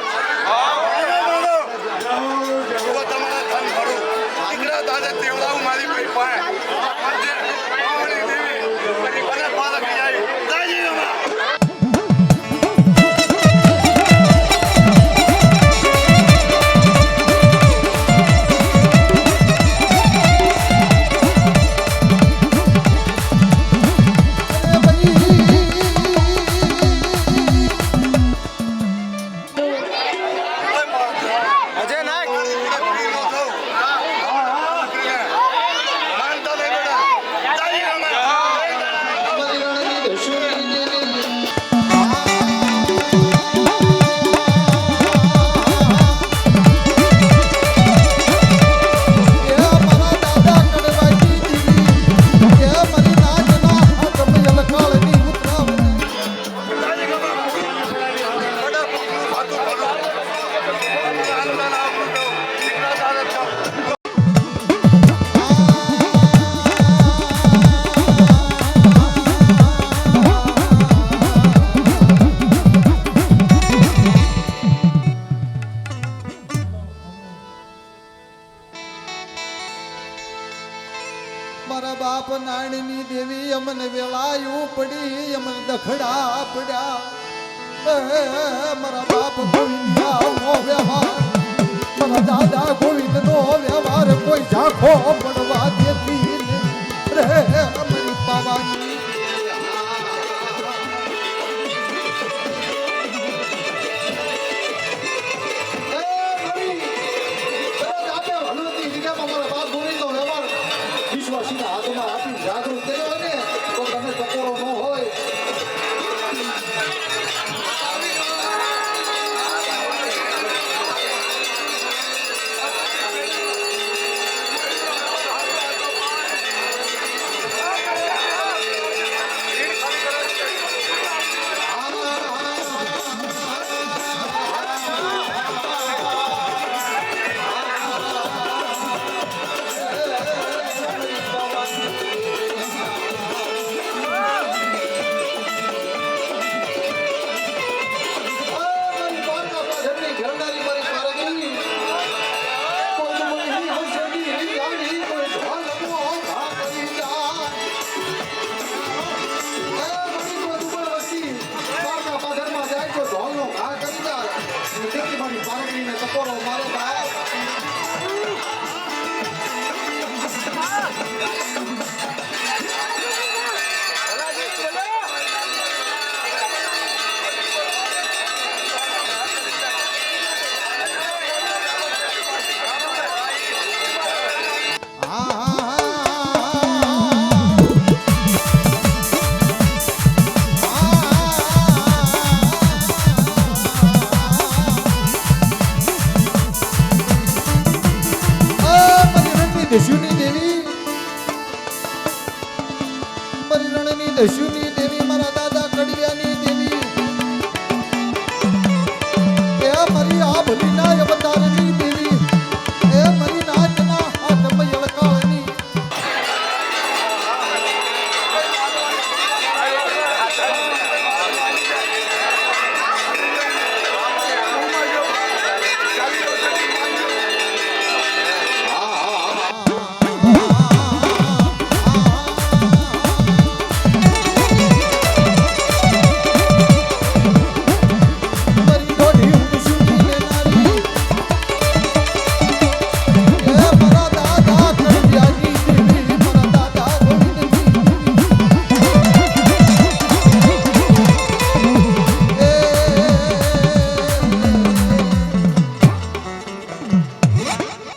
તમારા ધન ભરું દીકરા દાદા તેવડાવું મારી ભાઈ પાસે દેવી મને પાલક જાય રાજીનામા અજય નાયક માનતા નહીં બેટા રાજીનામા મારા બાપ નાણની દેવી અમને વેળાયું પડી અમને દખડા પડ્યા મારા બાપ ગોવિંદનો વ્યવહાર મારા દાદા ગોવિંદનો વ્યવહાર કોઈ ઝાંખો પડવા દેતી રે અમારી પાવાની વિશ્વાસીના હાથમાં આપી જાગૃત કર્યો ને તો તમે ટકોરો ન હોય દસ્યુની દેવી મારી રણની દસ્યુની દેવી મારા દાદા કડિયાની દેવી એ મારી આ ભલીના અવતારની દેવી એ મારી નાચના હાથમાં યળકાળની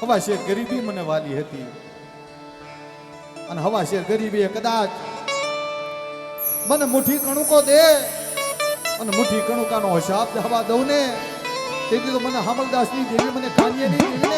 હવા શેર ગરીબી મને વાલી હતી અને હવા શેર ગરીબી કદાચ મને મુઠ્ઠી કણુકો દે અને મુઠ્ઠી કણુકાનો હિસાબ હવા દઉં ને તેથી તો મને હામલદાસની દેવી મને કાનિયાની દેવીને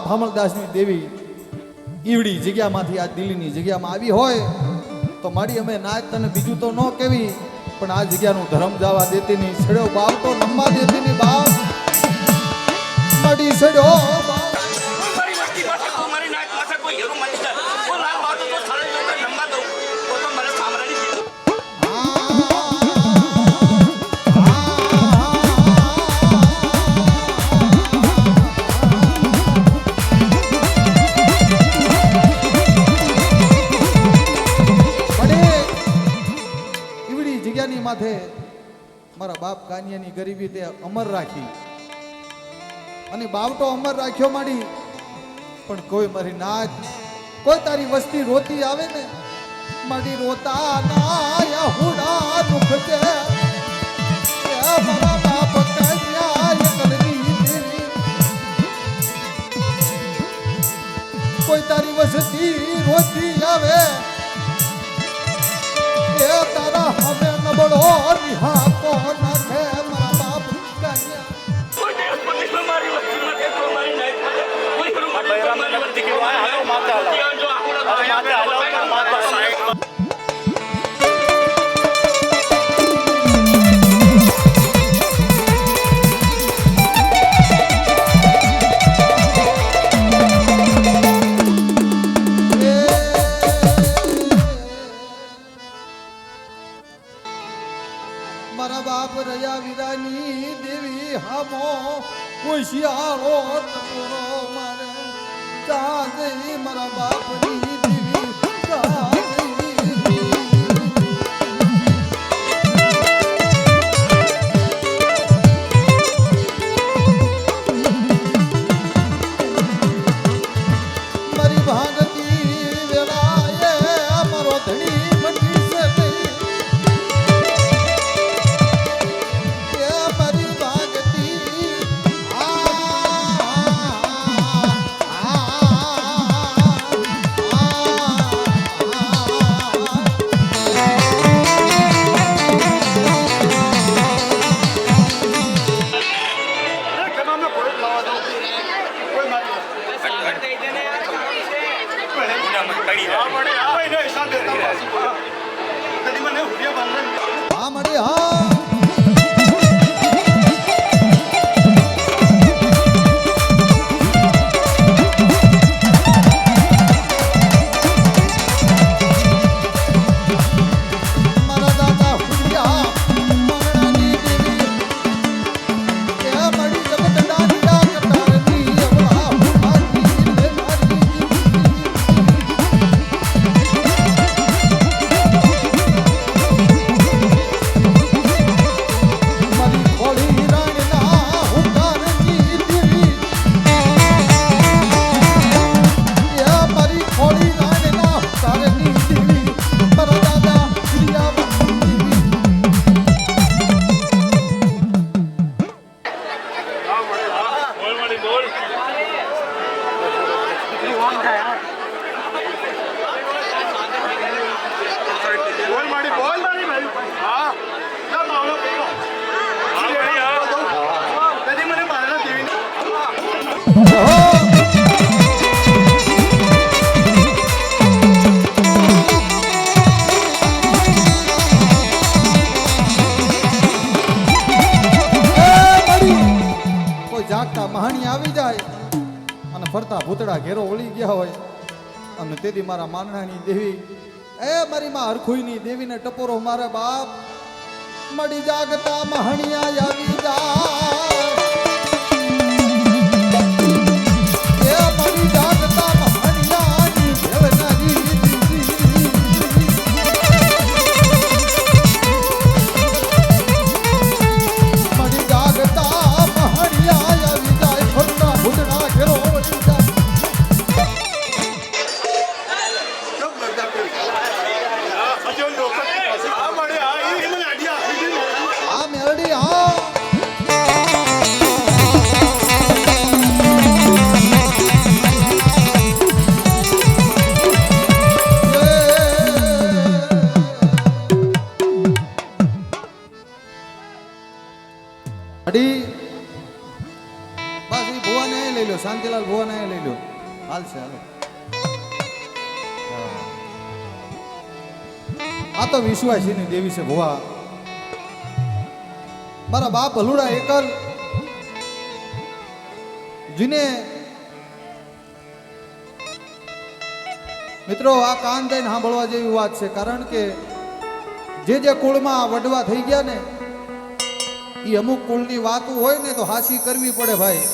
બાપ હામલદાસની દેવી ઈવડી જગ્યામાંથી આ દિલ્હીની જગ્યામાં આવી હોય તો મારી અમે નાચ તને બીજું તો ન કેવી, પણ આ જગ્યાનું ધર્મ જવા દેતી નહીં. સડ્યો બાપ તો નમવા દેતી નહીં. બાપ મારી સડ્યો બાપ. મારી વસ્તી પાસે તું મારી નાક પાસે કોઈ હેરું મળી જાય હું લાલ બાતો તો સ્થળે જઈને નંબા દઉં તો મને સાંભળાની દીધું. માથે મારા બાપ કાનિયાની ગરીબી તે અમર રાખી અને બાવટો અમર રાખ્યો માડી, પણ કોઈ મારી નાચ કોઈ તારી વસ્તી રોતી આવે ને માડી રોતા ના હુડા દુખ છે મારા બાપ કાનિયા એકલની દેવી, કોઈ તારી વસ્તી રોતી આવે એ તારા હવે નબળો રિહા કોણ છે મારા બાપ કાનિયા. કોઈ દિવસ પતિમાં મારી વસ્તી માટે તો મારી નાક પાસે કોઈ હેરું મળી જાય મારી વસ્તી કે વાય હાલો માતા હાલો જો આખુડા માતા હાલો માતા સાહેબ. મારા બાપ રજા વિદાની દેવી હામો હોશિયારો તોરો મારે ચાંદી મારા બાપની દેવી ચાંદી. મારી ભાગતી વેળાએ અમારો ધણી મંડી છે હા મળી હા. જાગતા મહાણી આવી જાય અને ફરતા ભૂતડા ઘેરો વળી ગયા હોય અને તેથી મારા માનણાની દેવી એ મારી માં હરખુઈની દેવીને ટપોરો મારે બાપ મળી જાગતા મહાણિયા આવી જાય એ મળી જાગતા મહાણિયાની દેવનાની મળી જાગતા મહાણિયા આવી જાય ફરતા ભૂતડા ઘેરો વળી જાય. આ મેલડી હા અડી બસ એ ભુવાને લઈ લો. લો શાંતિલાલ ભુવન અહીંયા લઈ લો હાલશે હાલો હા. આ તો વિશ્વાસીની દેવી છે ભુવા મારા બાપ હલુડા એકલ જીને મિત્રો આ કાન દઈને સાંભળવા જેવી વાત છે કારણ કે જે કુળમાં વડવા થઈ ગયા ને એ અમુક કુળની વાતો હોય ને તો હાસી કરવી પડે ભાઈ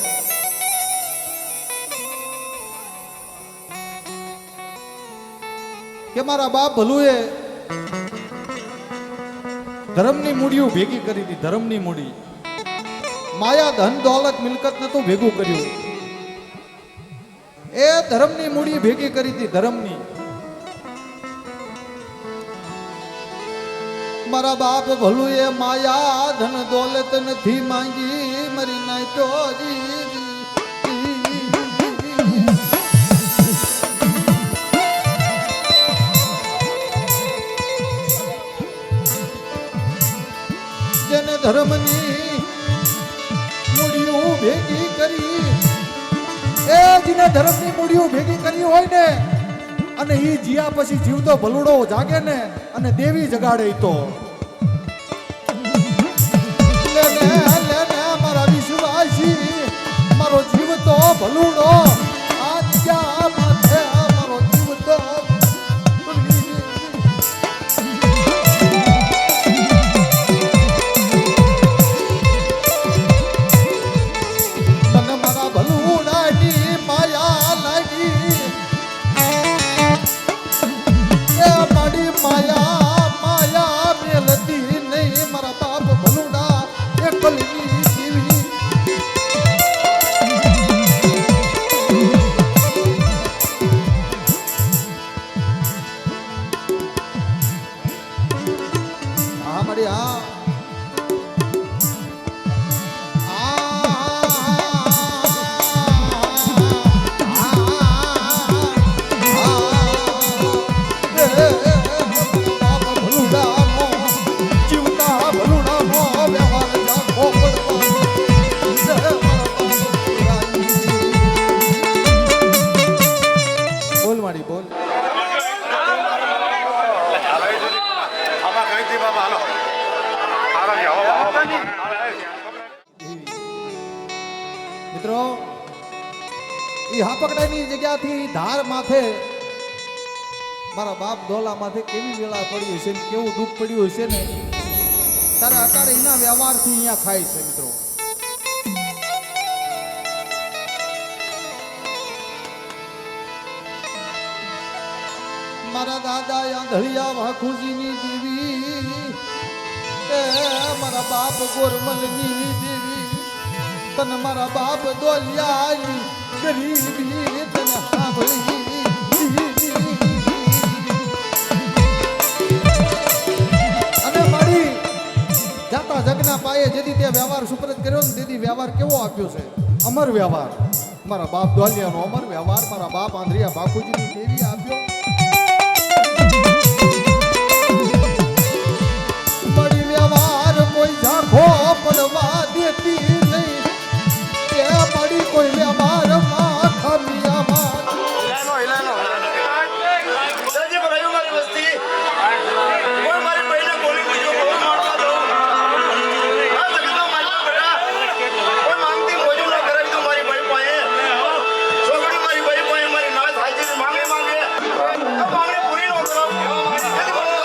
કે મારા બાપ ભલુએ ધર્મની મૂડીઓ ભેગી કરી હતી ધર્મની મૂડી માયા ધન દોલત મિલકત નતું ભેગું કર્યું એ ધર્મની મૂડી ભેગી કરી હતી ધર્મની મારા બાપ ભલું એ માયા ધન દોલત નથી માંગી મરી નાય તો જેને ધર્મની મૂડીઓ ભેગી કરી એ જેને ધર્મની મૂડીઓ ભેગી કરી હોય ને અને ઈ જીયા પછી જીવતો ભલુડો જાગે ને અને દેવી જગાડે તો લેને મારા વિશ્વાસી મારો જીવતો ભલુડો આ જગ્યા માથે મારો જીવતો મને મારા ભલુડાની માયા લાગી મારી માયા માયા મેલતી નહીં મારા બાપ ભલુડા એકલની જીવી હા મારી હા મિત્રો એ હાપકડાની જગ્યાથી ધાર માથે મારા બાપ દોલા માથે કેવી વેળા પડી હશે ને કેવું દુઃખ પડ્યું હશે ને તારે અત્યારે એના વ્યવહારથી અહીંયા થાય છે મિત્રો મારા દાદા આંધળિયા વાખુજીની દેવી એ મારા બાપ ગોરમલની દેવી તને મારા બાપ દોલિયાની ગરીબી તને સાંભળી અને મારી જાતા જગના પાયે જેથી તે વ્યવહાર સુપ્રત કર્યો ને તેથી વ્યવહાર કેવો આપ્યો છે અમર વ્યવહાર મારા બાપ દોલિયાનો અમર વ્યવહાર મારા બાપ આંધળિયા બાપુજીની દેવી આપ્યો મળી વ્યવહાર કોઈ ઝાંખો પડવા દેતી નહીં તે મળી કોઈ વ્યવહારમાં ખમિયામાં દાદાજી ભરાયું મારી વસ્તી કોઈ મારી બહેને બોલી બીજો બહુ મારવા દઉં આ જગતનો મારી બેટા કોઈ માંગતી મોજું ન કરાવી દઉં મારી ભાઈ પાસે છોકરી મારી ભાઈ પાસે મારી નાથ હાજી માંગે તો માંગે પૂરી ન કરાવું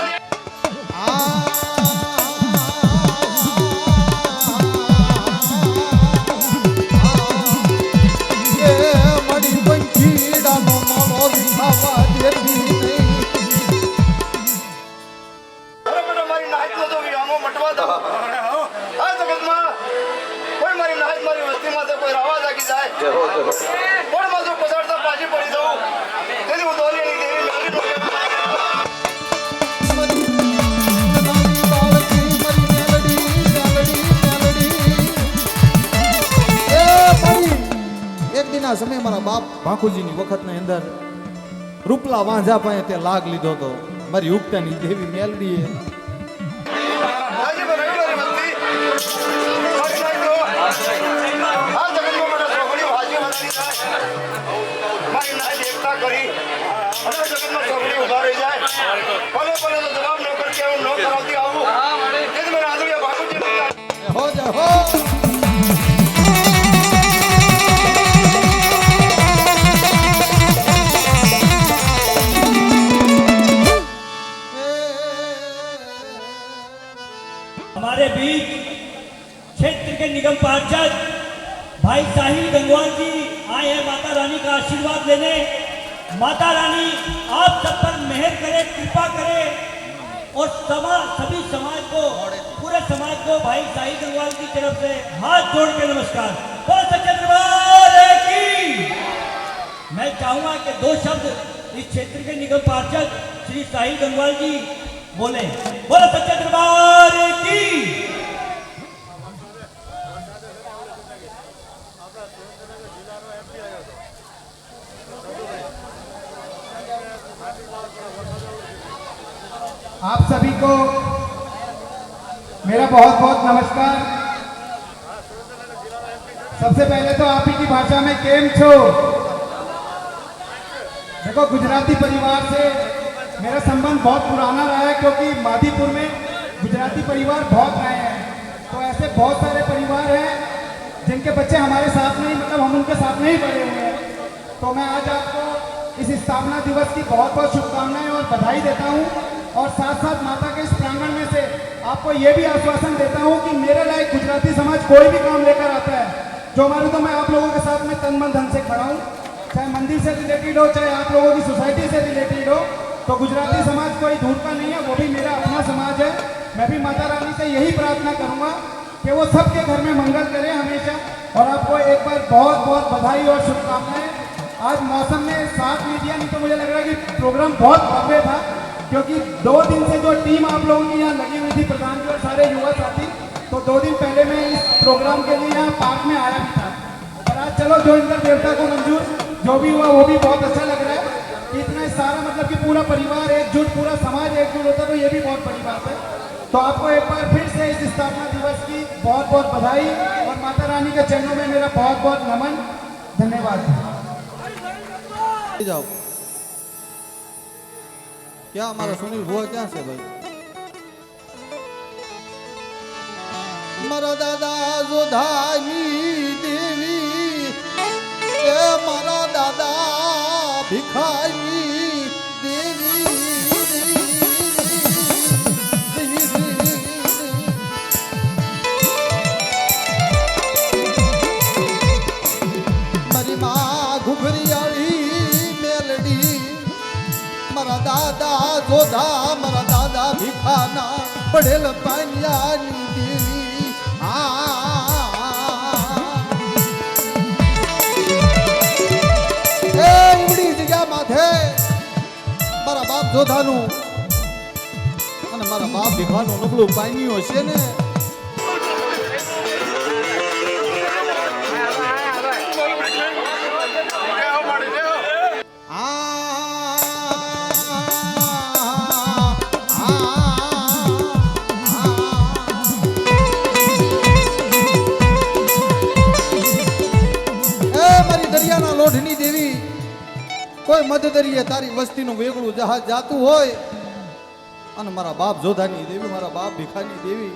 મળી પંખીડાનો માળો વિખાવા દેતી નહીં અરે બેટા મારી નાથ નો તો વિરામો મટવા દો આ જગતમાં કોઈ મારી નાથ મારી વસ્તીમાં તો કોઈ રાવા જાગી જાય પણ માત્ર પસાડતા પાછી પડી દઉં તેથી હું દોલિયાની દેવી મેળવી દઉં એક દિના સમય મારા બાપ ભાખુજીની વખતની અંદર રૂપલા વાંઝા પાસે તે લાગ લીધો હતો મારી યુક્તાની દેવી મેલડીએ દાદાજી ભરાયું મારી વસ્તી મારી નાથ તો આ જગતમાં બેટા છોકરીઓ હાજી લાગી જાય મારી નાય દેખતા કરી અને જગતમાં સગડી ઉભા રહી જાય ભલે ભલે તો જવાબ ન કરતી હું ન કરાવતી આવું તેથી મેં આદરણીય બાપુજી હો જા હો हमारे बीच क्षेत्र के निगम पार्षद भाई साहिल गंगवार जी आए हैं माता रानी का आशीर्वाद लेने। माता रानी आप सब पर मेहर करे, कृपा करे और सभी समाज को, पूरे समाज को भाई साहिल गंगवार की तरफ से हाथ जोड़ के नमस्कार। बोल सच्चे दरबार की। मैं चाहूंगा कि 2 शब्द इस क्षेत्र के निगम पार्षद श्री साहिल गंगवार जी बोले। बोलो सच्चे दरबार की। आप सभी को मेरा बहुत बहुत नमस्कार। सबसे पहले तो आप ही की भाषा में केम छो। देखो, गुजराती परिवार से मेरा संबंध बहुत पुराना रहा है, क्योंकि मादीपुर में गुजराती परिवार बहुत रहे हैं। तो ऐसे बहुत सारे परिवार हैं जिनके बच्चे हमारे साथ नहीं, मतलब हम उनके साथ नहीं पढ़े हुए हैं। तो मैं आज आपको इस स्थापना दिवस की बहुत बहुत शुभकामनाएं और बधाई देता हूं, और साथ साथ माता के इस प्रांगण में से आपको ये भी आश्वासन देता हूं कि मेरे लायक गुजराती समाज कोई भी काम लेकर आता है जो हमारे, तो मैं आप लोगों के साथ में तन मन धन से खड़ा हूँ। चाहे मंदिर से रिलेटेड हो, चाहे आप लोगों की सोसाइटी से रिलेटेड हो, तो गुजराती समाज कोई दूर का नहीं है, वो भी मेरा अपना समाज है। मैं भी माता रानी से यही प्रार्थना करूंगा कि वो सबके घर में मंगल करे हमेशा। और आपको एक बार बहुत बहुत बधाई और शुभकामनाएं। आज मौसम ने साथ नहीं दिया, नहीं तो मुझे लग रहा है कि प्रोग्राम बहुत भव्य था, क्योंकि 2 दिन से जो टीम आप लोगों की यहाँ लगी हुई थी, प्रधान जी और सारे युवा साथी, तो 2 दिन पहले मैं इस प्रोग्राम के लिए यहाँ पार्क में आया भी था। और आज चलो, जो इंद्र देवता को मंजूर जो भी हुआ वो भी बहुत अच्छा लग रहा है। इतना सारा, मतलब कि पूरा परिवार एकजुट, पूरा समाज एकजुट होता, तो ये भी बहुत बड़ी बात है। तो आपको एक बार फिर से इस स्थापना दिवस की बहुत बहुत बधाई, और माता रानी के चरणों में मेरा बहुत बहुत नमन। धन्यवाद। जाओ। क्या हमारा सुनील भुआ क्या से भाई? मारा दादा जोधानी देवी, ए मारा दादा भिखारी देवी, मारी माँ घुघरियाली मेलडी, मारा दादा जोधा, मारा दादा भिखाना पढ़ेल पानियानी देवी। એવડી જગ્યા માથે મારા બાપ જોધાનું અને મારા બાપ ભીખાનું નબળું પામ્યું હશે ને, લોઢની દેવી, કોઈ મધદરીએ તારી વસ્તીનું વેગળું જહાજ જાતું હોય, અને મારા બાપ જોધાની દેવી, મારા બાપ ભીખાની દેવી,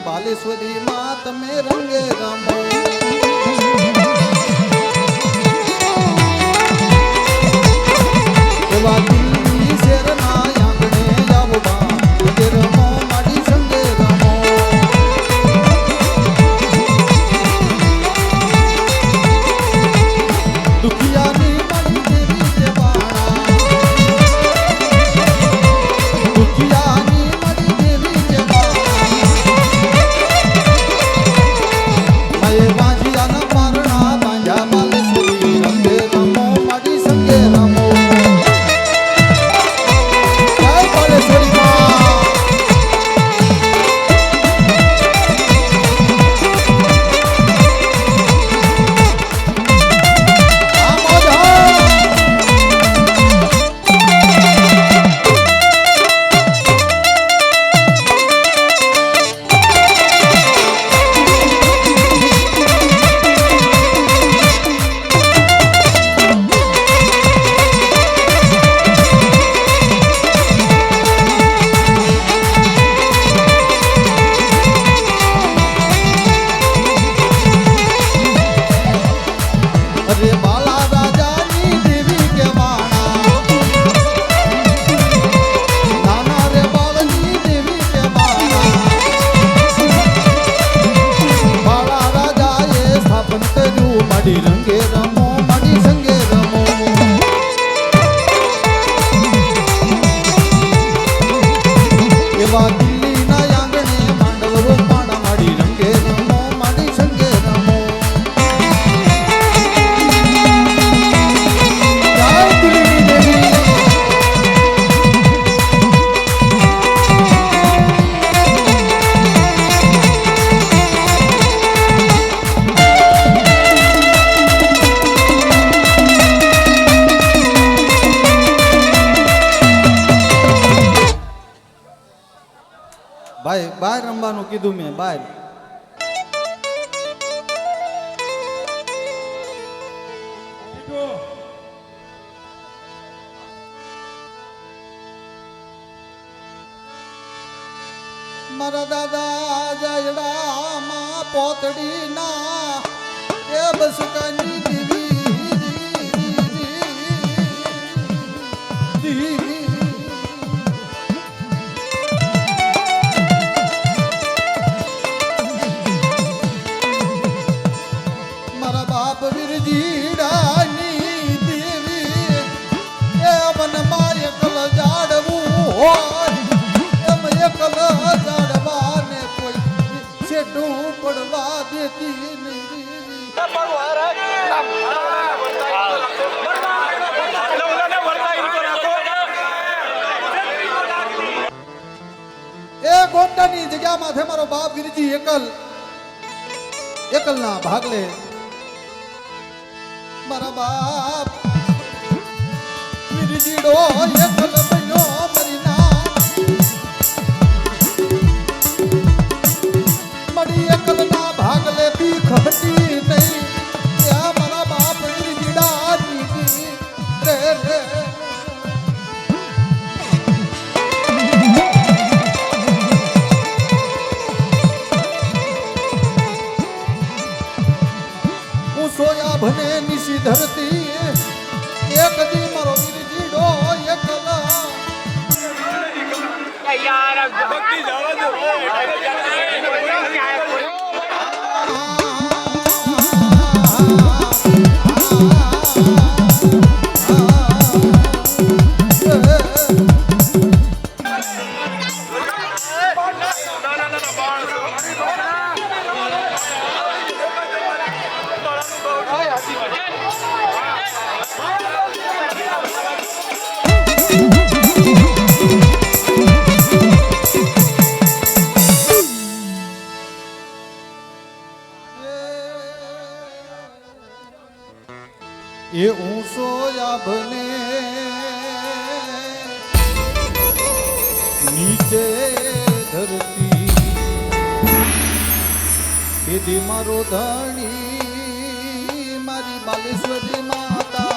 બાલેશ્વરી માં તમે રંગે રમો, એવા દિલ્હી શેરના આંગણે જાવો બા, રમો માડી સંગે રમો, દુખિયાની માડી દેવી દેવાણા, દુખિયાની માડી દેવી દેવાણા, વાંજિયાના પારણા બાંધ્યા બાલેશ્વરી રંગે રમો માડી સંગે રમો। કીધું મેં બહાર. મારા દાદા જયડામાં પોતડી ના એ બસ કાની દીવી મારા બાપ વીરજીડાની દેવી એ વનમાં એકલ જાડવું હોય એમ એકલ જાડવાને કોઈ છેડું પડવા દેતી નહીં. એ ગોંડાની જગ્યા માથે મારો બાપ ગિરજી એકલ ના ભાગલે મારા બાપ ગિરજીડો એકલ બન્યો મરી ના મળી એકલ ના ભાગલે ભીખ હતી નહીં. ત્યાં મારા બાપ ગિરજીડા જીતી રે રે સોયા ભને નિશી ધરતી એક દી મારો વીરજીડો એકલા યાર ભક્તિ જવા દો એ ઊંસો યાભને નીચે ધરતી એથી મારો ધણી મારી બાલેશ્વરી માતા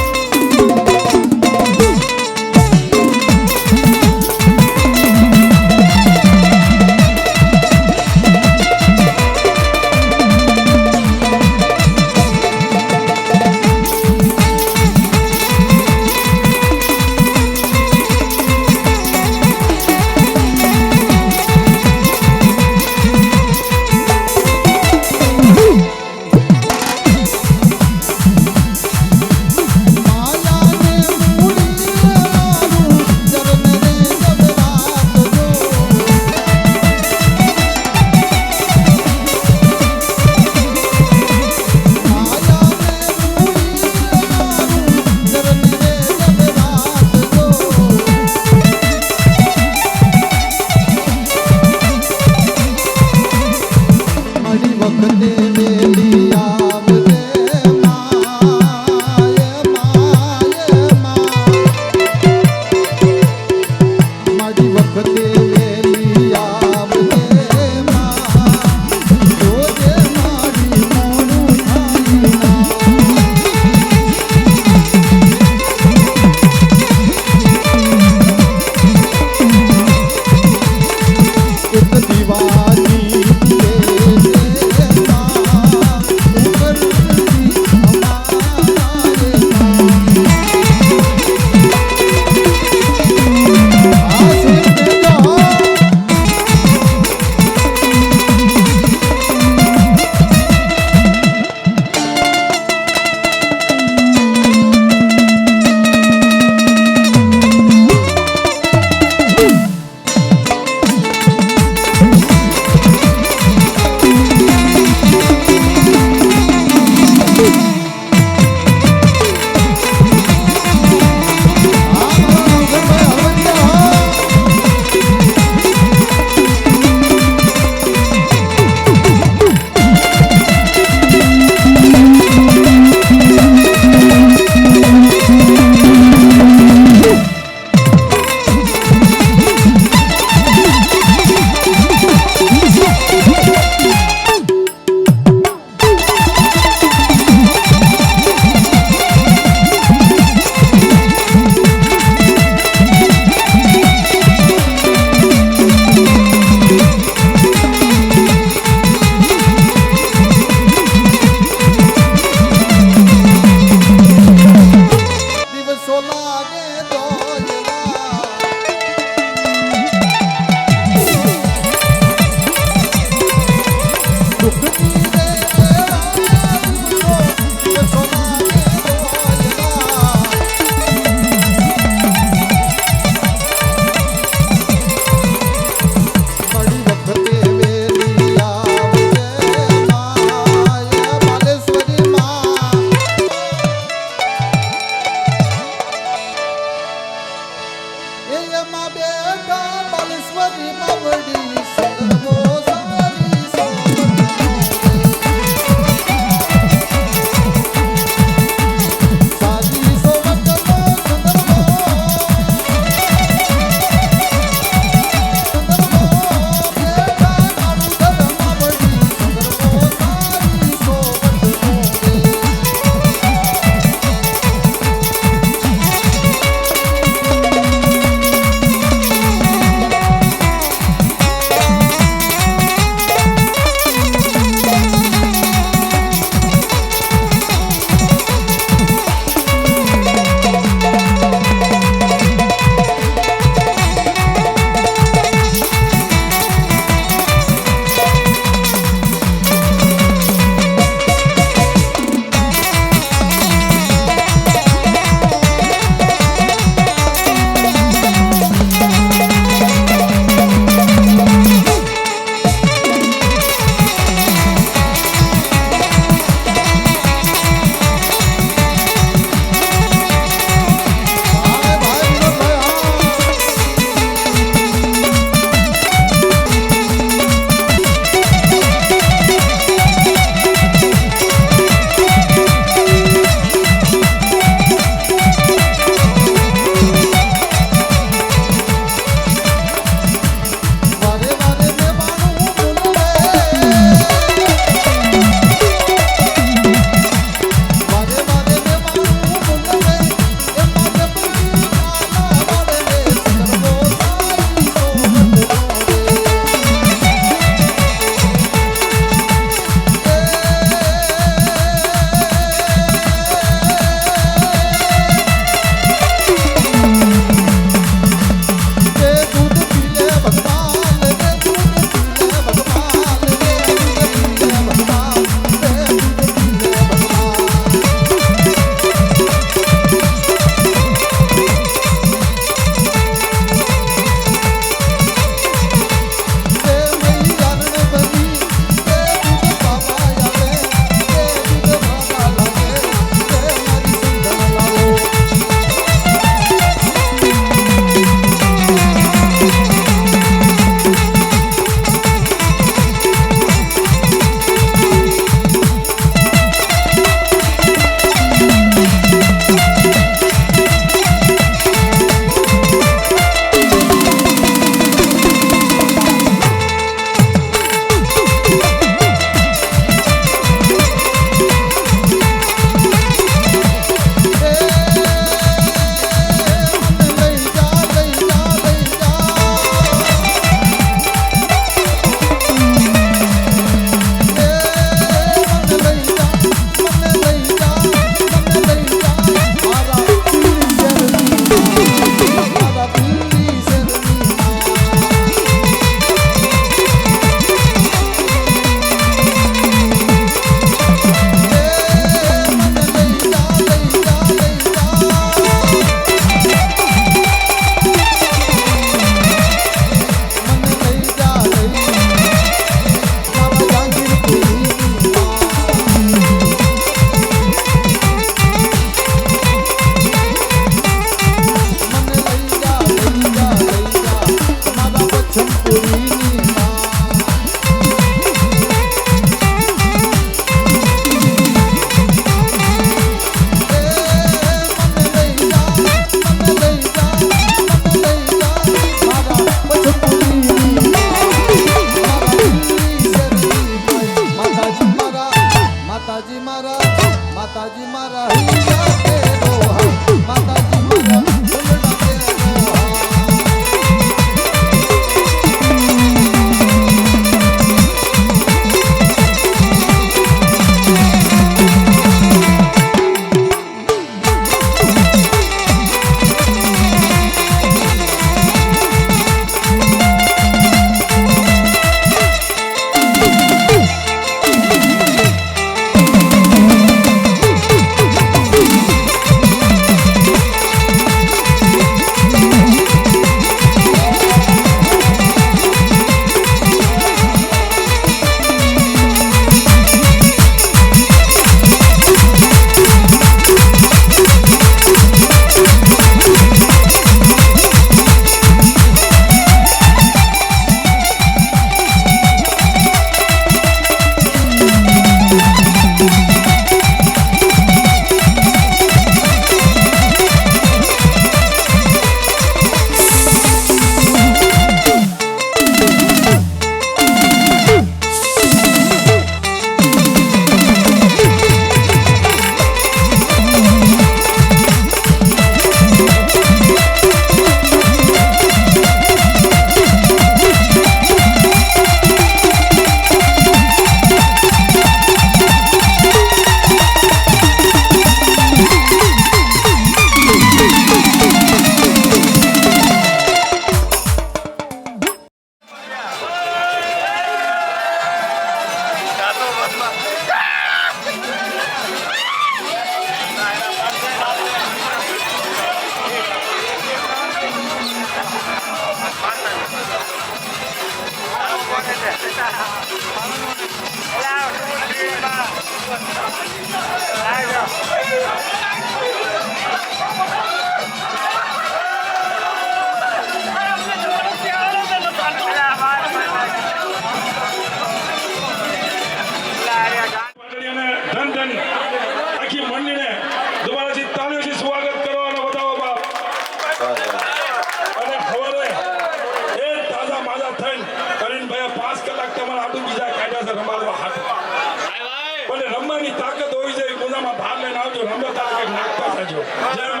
જય